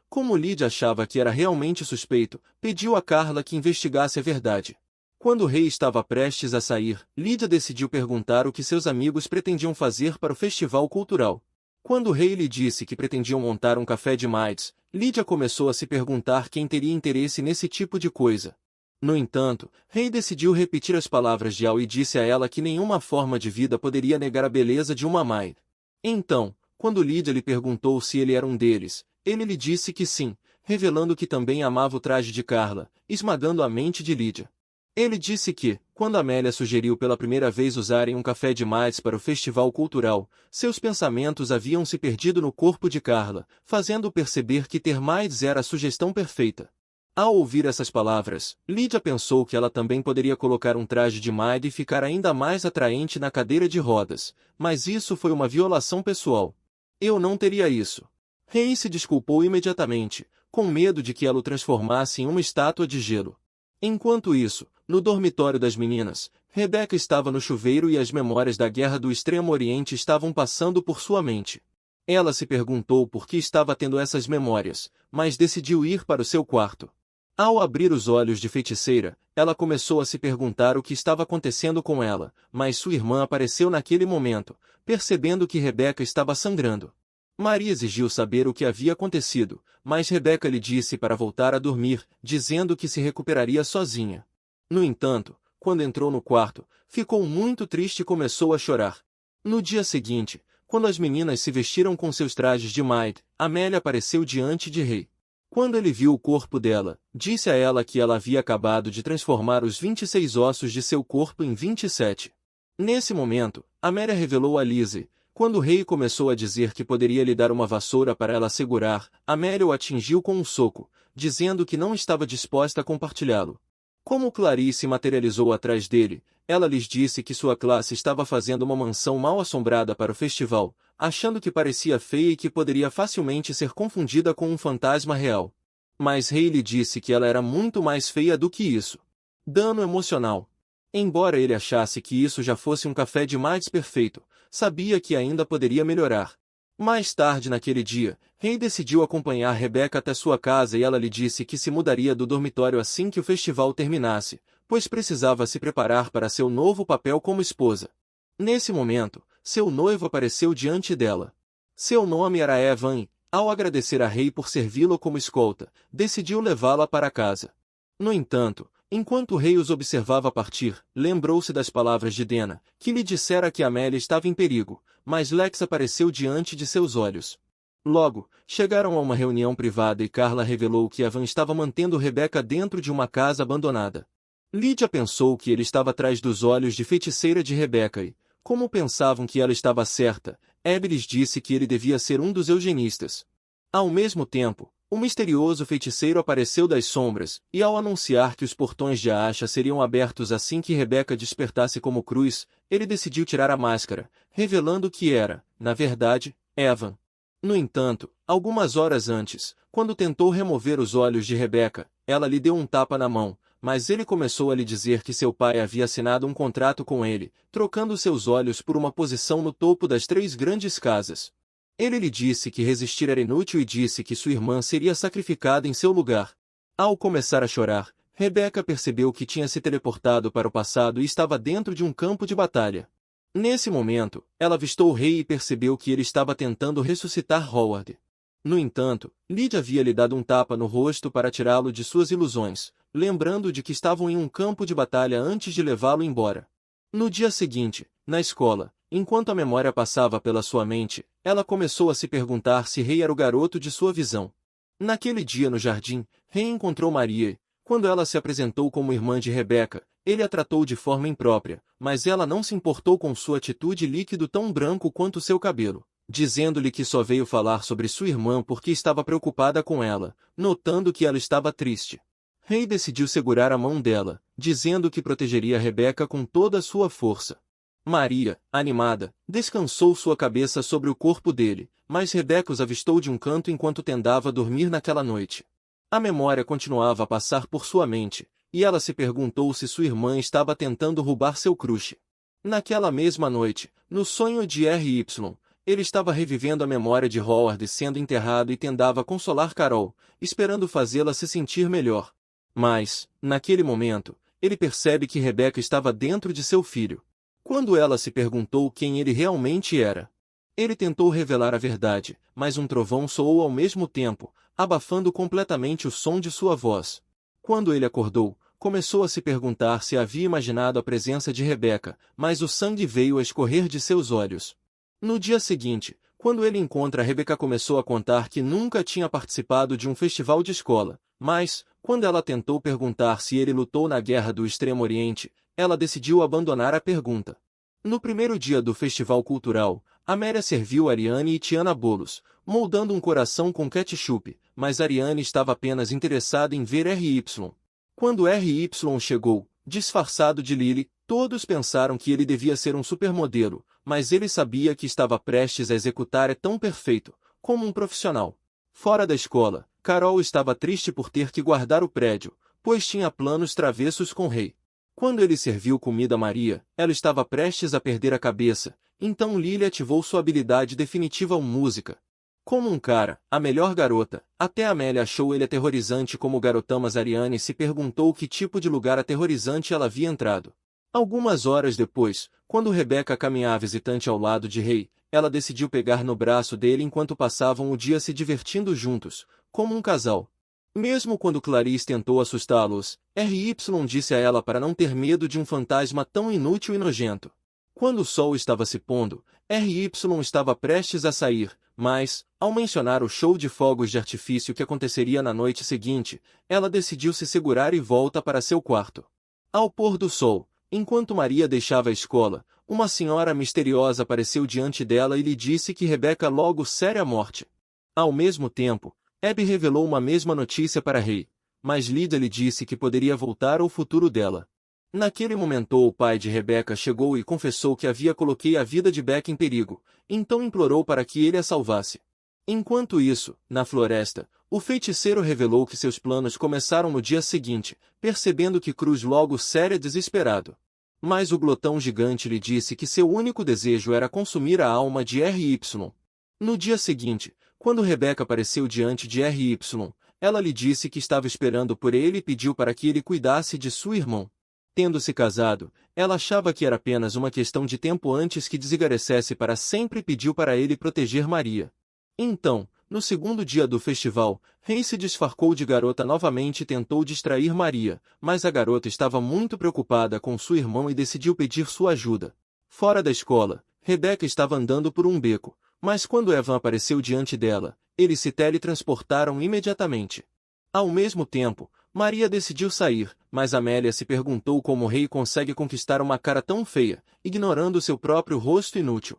Como Lídia achava que era realmente suspeito, pediu a Carla que investigasse a verdade. Quando o rei estava prestes a sair, Lídia decidiu perguntar o que seus amigos pretendiam fazer para o festival cultural. Quando o rei lhe disse que pretendiam montar um café de maids, Lídia começou a se perguntar quem teria interesse nesse tipo de coisa. No entanto, Rei decidiu repetir as palavras de Al e disse a ela que nenhuma forma de vida poderia negar a beleza de uma maid. Então, quando Lídia lhe perguntou se ele era um deles, ele lhe disse que sim, revelando que também amava o traje de Carla, esmagando a mente de Lídia. Ele disse que, quando Amélia sugeriu pela primeira vez usarem um café de maids para o festival cultural, seus pensamentos haviam se perdido no corpo de Carla, fazendo-o perceber que ter maids era a sugestão perfeita. Ao ouvir essas palavras, Lídia pensou que ela também poderia colocar um traje de maid e ficar ainda mais atraente na cadeira de rodas, mas isso foi uma violação pessoal. Eu não teria isso. Rei se desculpou imediatamente, com medo de que ela o transformasse em uma estátua de gelo. Enquanto isso, no dormitório das meninas, Rebecca estava no chuveiro e as memórias da Guerra do Extremo Oriente estavam passando por sua mente. Ela se perguntou por que estava tendo essas memórias, mas decidiu ir para o seu quarto. Ao abrir os olhos de feiticeira, ela começou a se perguntar o que estava acontecendo com ela, mas sua irmã apareceu naquele momento, percebendo que Rebecca estava sangrando. Maria exigiu saber o que havia acontecido, mas Rebeca lhe disse para voltar a dormir, dizendo que se recuperaria sozinha. No entanto, quando entrou no quarto, ficou muito triste e começou a chorar. No dia seguinte, quando as meninas se vestiram com seus trajes de maid, Amélia apareceu diante de Rei. Quando ele viu o corpo dela, disse a ela que ela havia acabado de transformar os 26 ossos de seu corpo em 27. Nesse momento, Amélia revelou a Lizzie. Quando o rei começou a dizer que poderia lhe dar uma vassoura para ela segurar, Amélia o atingiu com um soco, dizendo que não estava disposta a compartilhá-lo. Como Clarice materializou atrás dele, ela lhes disse que sua classe estava fazendo uma mansão mal assombrada para o festival, achando que parecia feia e que poderia facilmente ser confundida com um fantasma real. Mas Rei lhe disse que ela era muito mais feia do que isso. Dano emocional. Embora ele achasse que isso já fosse um café demais perfeito, sabia que ainda poderia melhorar. Mais tarde naquele dia, Rei decidiu acompanhar Rebeca até sua casa e ela lhe disse que se mudaria do dormitório assim que o festival terminasse, pois precisava se preparar para seu novo papel como esposa. Nesse momento, seu noivo apareceu diante dela. Seu nome era Evan e, ao agradecer a Rei por servi-lo como escolta, decidiu levá-la para casa. No entanto, enquanto o rei os observava partir, lembrou-se das palavras de Dena, que lhe dissera que Amélia estava em perigo, mas Lex apareceu diante de seus olhos. Logo, chegaram a uma reunião privada e Carla revelou que Evan estava mantendo Rebeca dentro de uma casa abandonada. Lídia pensou que ele estava atrás dos olhos de feiticeira de Rebeca e, como pensavam que ela estava certa, Abby lhes disse que ele devia ser um dos eugenistas. Ao mesmo tempo, o misterioso feiticeiro apareceu das sombras, e ao anunciar que os portões de Aasha seriam abertos assim que Rebeca despertasse como cruz, ele decidiu tirar a máscara, revelando que era, na verdade, Evan. No entanto, algumas horas antes, quando tentou remover os olhos de Rebeca, ela lhe deu um tapa na mão, mas ele começou a lhe dizer que seu pai havia assinado um contrato com ele, trocando seus olhos por uma posição no topo das 3 grandes casas. Ele lhe disse que resistir era inútil e disse que sua irmã seria sacrificada em seu lugar. Ao começar a chorar, Rebeca percebeu que tinha se teleportado para o passado e estava dentro de um campo de batalha. Nesse momento, ela avistou o rei e percebeu que ele estava tentando ressuscitar Howard. No entanto, Lydia havia lhe dado um tapa no rosto para tirá-lo de suas ilusões, lembrando de que estavam em um campo de batalha antes de levá-lo embora. No dia seguinte, na escola, enquanto a memória passava pela sua mente, ela começou a se perguntar se Rei era o garoto de sua visão. Naquele dia no jardim, Rei encontrou Maria e, quando ela se apresentou como irmã de Rebeca, ele a tratou de forma imprópria, mas ela não se importou com sua atitude líquido tão branco quanto seu cabelo, dizendo-lhe que só veio falar sobre sua irmã porque estava preocupada com ela, notando que ela estava triste. Rei decidiu segurar a mão dela, dizendo que protegeria Rebeca com toda a sua força. Maria, animada, descansou sua cabeça sobre o corpo dele, mas Rebeca os avistou de um canto enquanto tentava dormir naquela noite. A memória continuava a passar por sua mente, e ela se perguntou se sua irmã estava tentando roubar seu crush. Naquela mesma noite, no sonho de R.Y., ele estava revivendo a memória de Howard sendo enterrado e tentava consolar Carol, esperando fazê-la se sentir melhor. Mas, naquele momento, ele percebe que Rebeca estava dentro de seu filho. Quando ela se perguntou quem ele realmente era, ele tentou revelar a verdade, mas um trovão soou ao mesmo tempo, abafando completamente o som de sua voz. Quando ele acordou, começou a se perguntar se havia imaginado a presença de Rebeca, mas o sangue veio a escorrer de seus olhos. No dia seguinte, quando ele encontra Rebeca, começou a contar que nunca tinha participado de um festival de escola, mas, quando ela tentou perguntar se ele lutou na Guerra do Extremo Oriente, ela decidiu abandonar a pergunta. No primeiro dia do festival cultural, Amélia serviu Ariane e Tiana bolos, moldando um coração com ketchup, mas Ariane estava apenas interessada em ver R.Y. Quando R.Y. chegou, disfarçado de Lily, todos pensaram que ele devia ser um supermodelo, mas ele sabia que estava prestes a executar tão perfeito, como um profissional. Fora da escola, Carol estava triste por ter que guardar o prédio, pois tinha planos travessos com o rei. Quando ele serviu comida a Maria, ela estava prestes a perder a cabeça, então Lily ativou sua habilidade definitiva música. Como um cara, a melhor garota, até Amélia achou ele aterrorizante como garotão, mas Ariane se perguntou que tipo de lugar aterrorizante ela havia entrado. Algumas horas depois, quando Rebeca caminhava hesitante ao lado de Rei, ela decidiu pegar no braço dele enquanto passavam o dia se divertindo juntos, como um casal. Mesmo quando Clarice tentou assustá-los, R.Y. disse a ela para não ter medo de um fantasma tão inútil e nojento. Quando o sol estava se pondo, R.Y. estava prestes a sair, mas, ao mencionar o show de fogos de artifício que aconteceria na noite seguinte, ela decidiu se segurar e volta para seu quarto. Ao pôr do sol, enquanto Maria deixava a escola, uma senhora misteriosa apareceu diante dela e lhe disse que Rebecca logo seria morte. Ao mesmo tempo, Abby revelou uma mesma notícia para Ray, mas Lydia lhe disse que poderia voltar ao futuro dela. Naquele momento o pai de Rebecca chegou e confessou que havia colocado a vida de Beck em perigo, então implorou para que ele a salvasse. Enquanto isso, na floresta, o feiticeiro revelou que seus planos começaram no dia seguinte, percebendo que Cruz logo seria desesperado. Mas o glotão gigante lhe disse que seu único desejo era consumir a alma de R.Y. No dia seguinte, quando Rebecca apareceu diante de R.Y., ela lhe disse que estava esperando por ele e pediu para que ele cuidasse de seu irmão. Tendo-se casado, ela achava que era apenas uma questão de tempo antes que desaparecesse para sempre e pediu para ele proteger Maria. Então, no segundo dia do festival, Ray se disfarçou de garota novamente e tentou distrair Maria, mas a garota estava muito preocupada com seu irmão e decidiu pedir sua ajuda. Fora da escola, Rebecca estava andando por um beco, mas quando Evan apareceu diante dela, eles se teletransportaram imediatamente. Ao mesmo tempo, Maria decidiu sair, mas Amélia se perguntou como Ray consegue conquistar uma cara tão feia, ignorando seu próprio rosto inútil.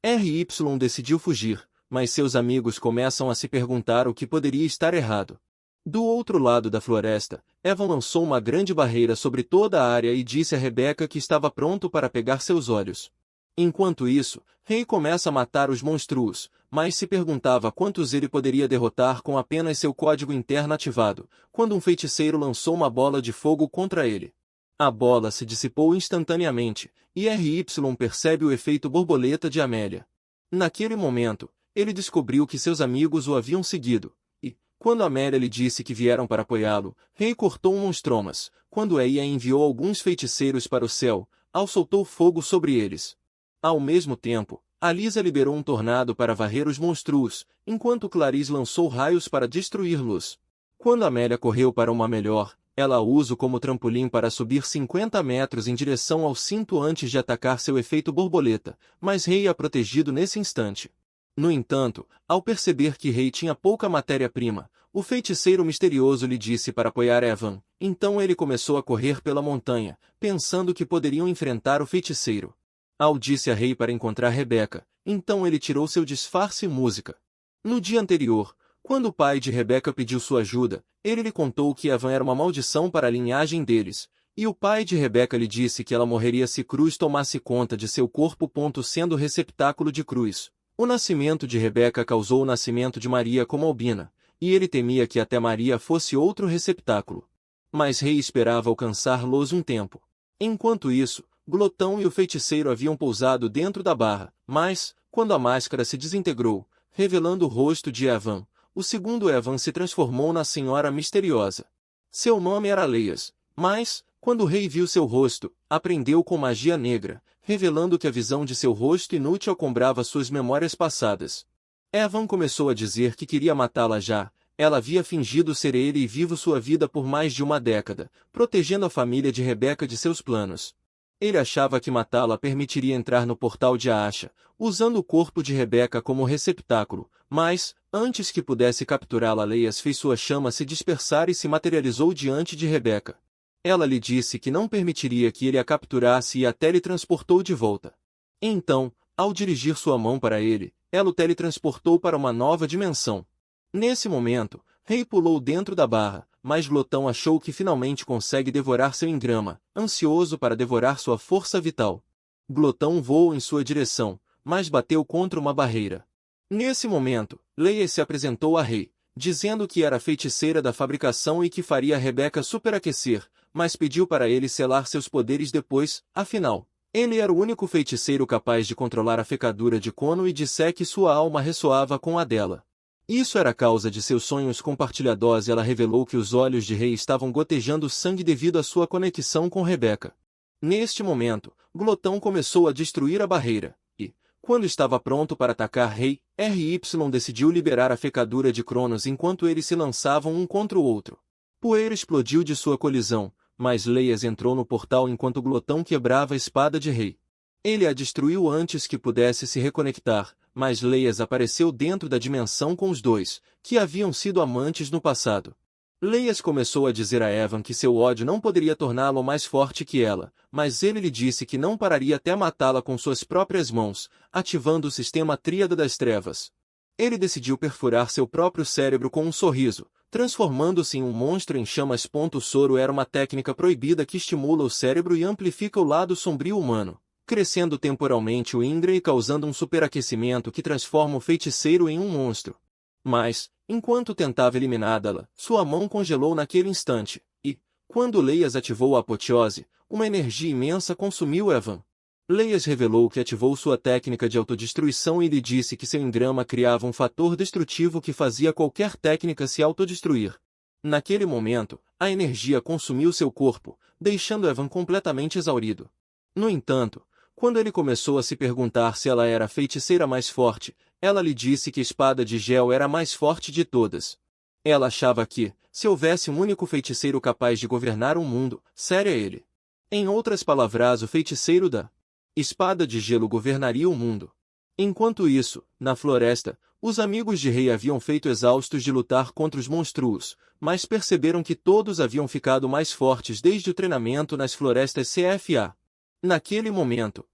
R.Y. decidiu fugir, mas seus amigos começam a se perguntar o que poderia estar errado. Do outro lado da floresta, Evan lançou uma grande barreira sobre toda a área e disse a Rebecca que estava pronto para pegar seus olhos. Enquanto isso, Ray começa a matar os monstros, mas se perguntava quantos ele poderia derrotar com apenas seu código interno ativado, quando um feiticeiro lançou uma bola de fogo contra ele. A bola se dissipou instantaneamente, e R.Y. percebe o efeito borboleta de Amélia. Naquele momento, ele descobriu que seus amigos o haviam seguido, e, quando Amélia lhe disse que vieram para apoiá-lo, Ray cortou um monstros, quando Eia enviou alguns feiticeiros para o céu, soltou fogo sobre eles. Ao mesmo tempo, Alisa liberou um tornado para varrer os monstros, enquanto Clarice lançou raios para destruí-los. Quando Amélia correu para uma melhor, ela o usou como trampolim para subir 50 metros em direção ao cinto antes de atacar seu efeito borboleta, mas Ray a protegido nesse instante. No entanto, ao perceber que Ray tinha pouca matéria-prima, o feiticeiro misterioso lhe disse para apoiar Evan, então ele começou a correr pela montanha, pensando que poderiam enfrentar o feiticeiro. Al disse a Ray para encontrar Rebecca, então ele tirou seu disfarce e música. No dia anterior, quando o pai de Rebecca pediu sua ajuda, ele lhe contou que Evan era uma maldição para a linhagem deles, e o pai de Rebecca lhe disse que ela morreria se Cruz tomasse conta de seu corpo. Sendo receptáculo de Cruz. O nascimento de Rebecca causou o nascimento de Maria como albina, e ele temia que até Maria fosse outro receptáculo. Mas Ray esperava alcançar-los um tempo. Enquanto isso, Glotão e o feiticeiro haviam pousado dentro da barra, mas, quando a máscara se desintegrou, revelando o rosto de Evan, o segundo Evan se transformou na Senhora Misteriosa. Seu nome era Leias, mas, quando o rei viu seu rosto, aprendeu com magia negra, revelando que a visão de seu rosto inútil acombrava suas memórias passadas. Evan começou a dizer que queria matá-la já. Ela havia fingido ser ele e vivo sua vida por mais de uma década, protegendo a família de Rebecca de seus planos. Ele achava que matá-la permitiria entrar no portal de Aasha, usando o corpo de Rebecca como receptáculo, mas, antes que pudesse capturá-la, Leias fez sua chama se dispersar e se materializou diante de Rebecca. Ela lhe disse que não permitiria que ele a capturasse e a teletransportou de volta. Então, ao dirigir sua mão para ele, ela o teletransportou para uma nova dimensão. Nesse momento, Ray pulou dentro da barra, mas Glotão achou que finalmente consegue devorar seu engrama, ansioso para devorar sua força vital. Glotão voou em sua direção, mas bateu contra uma barreira. Nesse momento, Leia se apresentou a Ray, dizendo que era a feiticeira da fabricação e que faria Rebecca superaquecer, mas pediu para ele selar seus poderes depois, afinal, ele era o único feiticeiro capaz de controlar a fecadura de Kono e disse que sua alma ressoava com a dela. Isso era a causa de seus sonhos compartilhados e ela revelou que os olhos de Ray estavam gotejando sangue devido à sua conexão com Rebecca. Neste momento, Glotão começou a destruir a barreira, e, Quando estava pronto para atacar Rei, RY decidiu liberar a fecadura de Cronos enquanto eles se lançavam um contra o outro. Poeira explodiu de sua colisão, mas Leias entrou no portal enquanto Glutão quebrava a espada de Rei. Ele a destruiu antes que pudesse se reconectar, mas Leias apareceu dentro da dimensão com os dois, que haviam sido amantes no passado. Leias começou a dizer a Evan que seu ódio não poderia torná-lo mais forte que ela, mas ele lhe disse que não pararia até matá-la com suas próprias mãos, ativando o sistema Tríada das Trevas. Ele decidiu perfurar seu próprio cérebro com um sorriso, transformando-se em um monstro em chamas. O soro era uma técnica proibida que estimula o cérebro e amplifica o lado sombrio humano, crescendo temporalmente o Indra e causando um superaquecimento que transforma o feiticeiro em um monstro. Mas, enquanto tentava eliminá-la, sua mão congelou naquele instante, e, quando Leias ativou a apoteose, uma energia imensa consumiu Evan. Leias revelou que ativou sua técnica de autodestruição e lhe disse que seu engrama criava um fator destrutivo que fazia qualquer técnica se autodestruir. Naquele momento, a energia consumiu seu corpo, deixando Evan completamente exaurido. No entanto, quando ele começou a se perguntar se ela era a feiticeira mais forte, ela lhe disse que a espada de gel era a mais forte de todas. Ela achava que, se houvesse um único feiticeiro capaz de governar um mundo, seria ele. Em outras palavras, o feiticeiro da espada de gelo governaria o mundo. Enquanto isso, na floresta, os amigos de Rei haviam feito exaustos de lutar contra os monstruos, mas perceberam que todos haviam ficado mais fortes desde o treinamento nas florestas CFA. Naquele momento,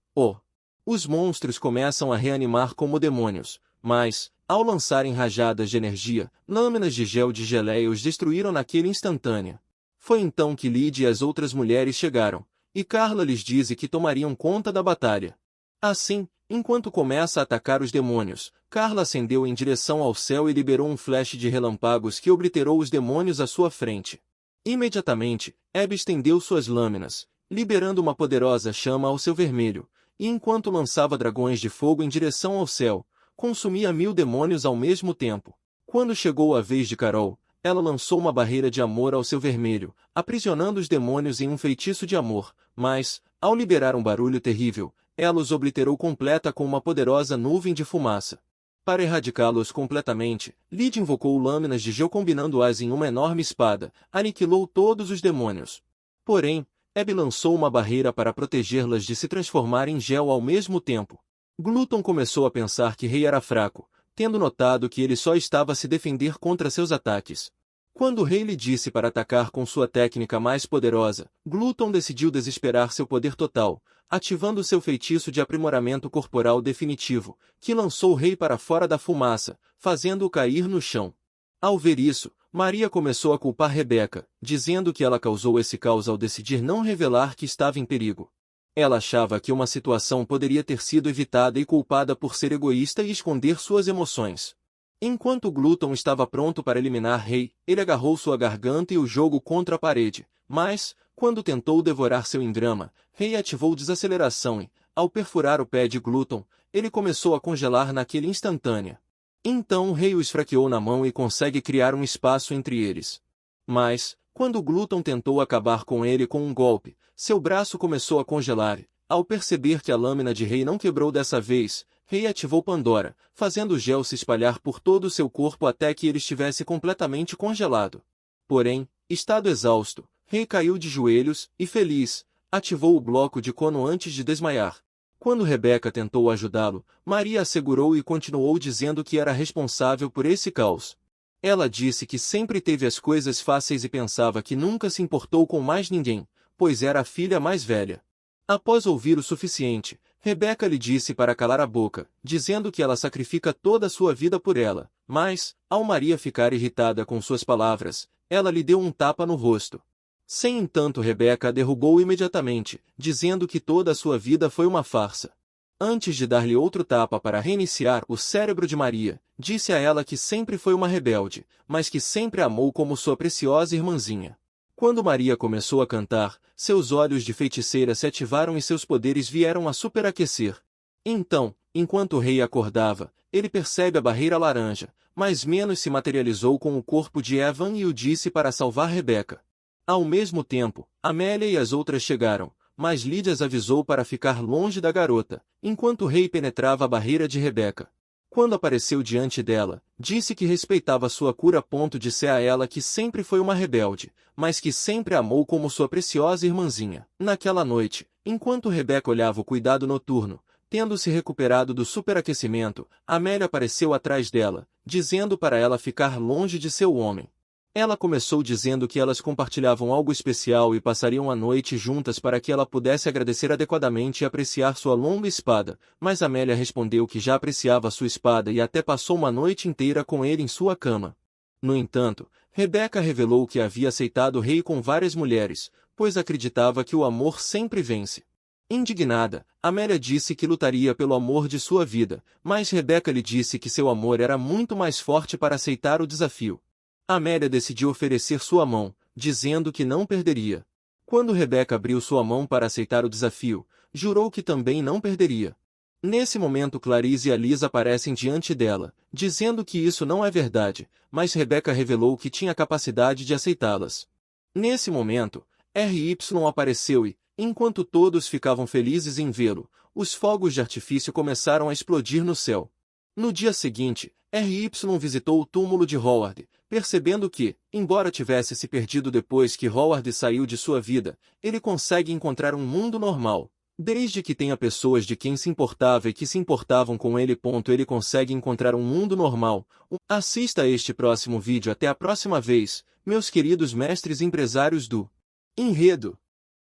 os monstros começam a reanimar como demônios, mas, ao lançarem rajadas de energia, lâminas de gel de geleia os destruíram naquele instantânea. Foi então que Lyd e as outras mulheres chegaram, e Carla lhes disse que tomariam conta da batalha. Assim, enquanto começa a atacar os demônios, Carla ascendeu em direção ao céu e liberou um flash de relâmpagos que obliterou os demônios à sua frente. Imediatamente, Abby estendeu suas lâminas, liberando uma poderosa chama ao seu vermelho, e enquanto lançava dragões de fogo em direção ao céu, consumia 1000 demônios ao mesmo tempo. Quando chegou a vez de Carol, ela lançou uma barreira de amor ao seu vermelho, aprisionando os demônios em um feitiço de amor, mas, ao liberar um barulho terrível, ela os obliterou completa com uma poderosa nuvem de fumaça. Para erradicá-los completamente, Lyd invocou lâminas de gel combinando-as em uma enorme espada, aniquilou todos os demônios. Porém, Abby lançou uma barreira para protegê-las de se transformar em gel ao mesmo tempo. Glutton começou a pensar que Rei era fraco, tendo notado que ele só estava a se defender contra seus ataques. Quando Rei lhe disse para atacar com sua técnica mais poderosa, Glutton decidiu desesperar seu poder total, ativando seu feitiço de aprimoramento corporal definitivo, que lançou o Rei para fora da fumaça, fazendo-o cair no chão. Ao ver isso, Maria começou a culpar Rebeca, dizendo que ela causou esse caos ao decidir não revelar que estava em perigo. Ela achava que uma situação poderia ter sido evitada e culpada por ser egoísta e esconder suas emoções. Enquanto Glutton estava pronto para eliminar Rei, ele agarrou sua garganta e o jogou contra a parede, mas, quando tentou devorar seu engrama, Rei ativou desaceleração e, ao perfurar o pé de Glutton, ele começou a congelar naquele instantânea. Então o Rei o esfaqueou na mão e consegue criar um espaço entre eles. Mas, quando Glutton tentou acabar com ele com um golpe, seu braço começou a congelar e, ao perceber que a lâmina de Rei não quebrou dessa vez, Rei ativou Pandora, fazendo o gel se espalhar por todo o seu corpo até que ele estivesse completamente congelado. Porém, estado exausto, Rei caiu de joelhos e, feliz, ativou o bloco de Cono antes de desmaiar. Quando Rebeca tentou ajudá-lo, Maria assegurou e continuou dizendo que era responsável por esse caos. Ela disse que sempre teve as coisas fáceis e pensava que nunca se importou com mais ninguém, pois era a filha mais velha. Após ouvir o suficiente, Rebeca lhe disse para calar a boca, dizendo que ela sacrifica toda a sua vida por ela, mas, ao Maria ficar irritada com suas palavras, ela lhe deu um tapa no rosto. Sem entanto, Rebeca a derrubou imediatamente, dizendo que toda a sua vida foi uma farsa. Antes de dar-lhe outro tapa para reiniciar o cérebro de Maria, disse a ela que sempre foi uma rebelde, mas que sempre a amou como sua preciosa irmãzinha. Quando Maria começou a cantar, seus olhos de feiticeira se ativaram e seus poderes vieram a superaquecer. Então, enquanto o Rei acordava, ele percebe a barreira laranja, mas menos se materializou com o corpo de Evan e o disse para salvar Rebeca. Ao mesmo tempo, Amélia e as outras chegaram, mas Lídia as avisou para ficar longe da garota, enquanto o rei penetrava a barreira de Rebeca. Quando apareceu diante dela, disse que respeitava sua cura a ponto de ser a ela que sempre foi uma rebelde, mas que sempre a amou como sua preciosa irmãzinha. Naquela noite, enquanto Rebeca olhava o cuidado noturno, tendo se recuperado do superaquecimento, Amélia apareceu atrás dela, dizendo para ela ficar longe de seu homem. Ela começou dizendo que elas compartilhavam algo especial e passariam a noite juntas para que ela pudesse agradecer adequadamente e apreciar sua longa espada, mas Amélia respondeu que já apreciava sua espada e até passou uma noite inteira com ele em sua cama. No entanto, Rebeca revelou que havia aceitado o rei com várias mulheres, pois acreditava que o amor sempre vence. Indignada, Amélia disse que lutaria pelo amor de sua vida, mas Rebeca lhe disse que seu amor era muito mais forte para aceitar o desafio. Amélia decidiu oferecer sua mão, dizendo que não perderia. Quando Rebeca abriu sua mão para aceitar o desafio, jurou que também não perderia. Nesse momento Clarice e Alisa aparecem diante dela, dizendo que isso não é verdade, mas Rebeca revelou que tinha capacidade de aceitá-las. Nesse momento, RY apareceu e, enquanto todos ficavam felizes em vê-lo, os fogos de artifício começaram a explodir no céu. No dia seguinte, RY visitou o túmulo de Howard, percebendo que, embora tivesse se perdido depois que Howard saiu de sua vida, ele consegue encontrar um mundo normal. Desde que tenha pessoas de quem se importava e que se importavam com ele. Ele consegue encontrar um mundo normal. Assista a este próximo vídeo. Até a próxima vez, meus queridos mestres empresários do enredo.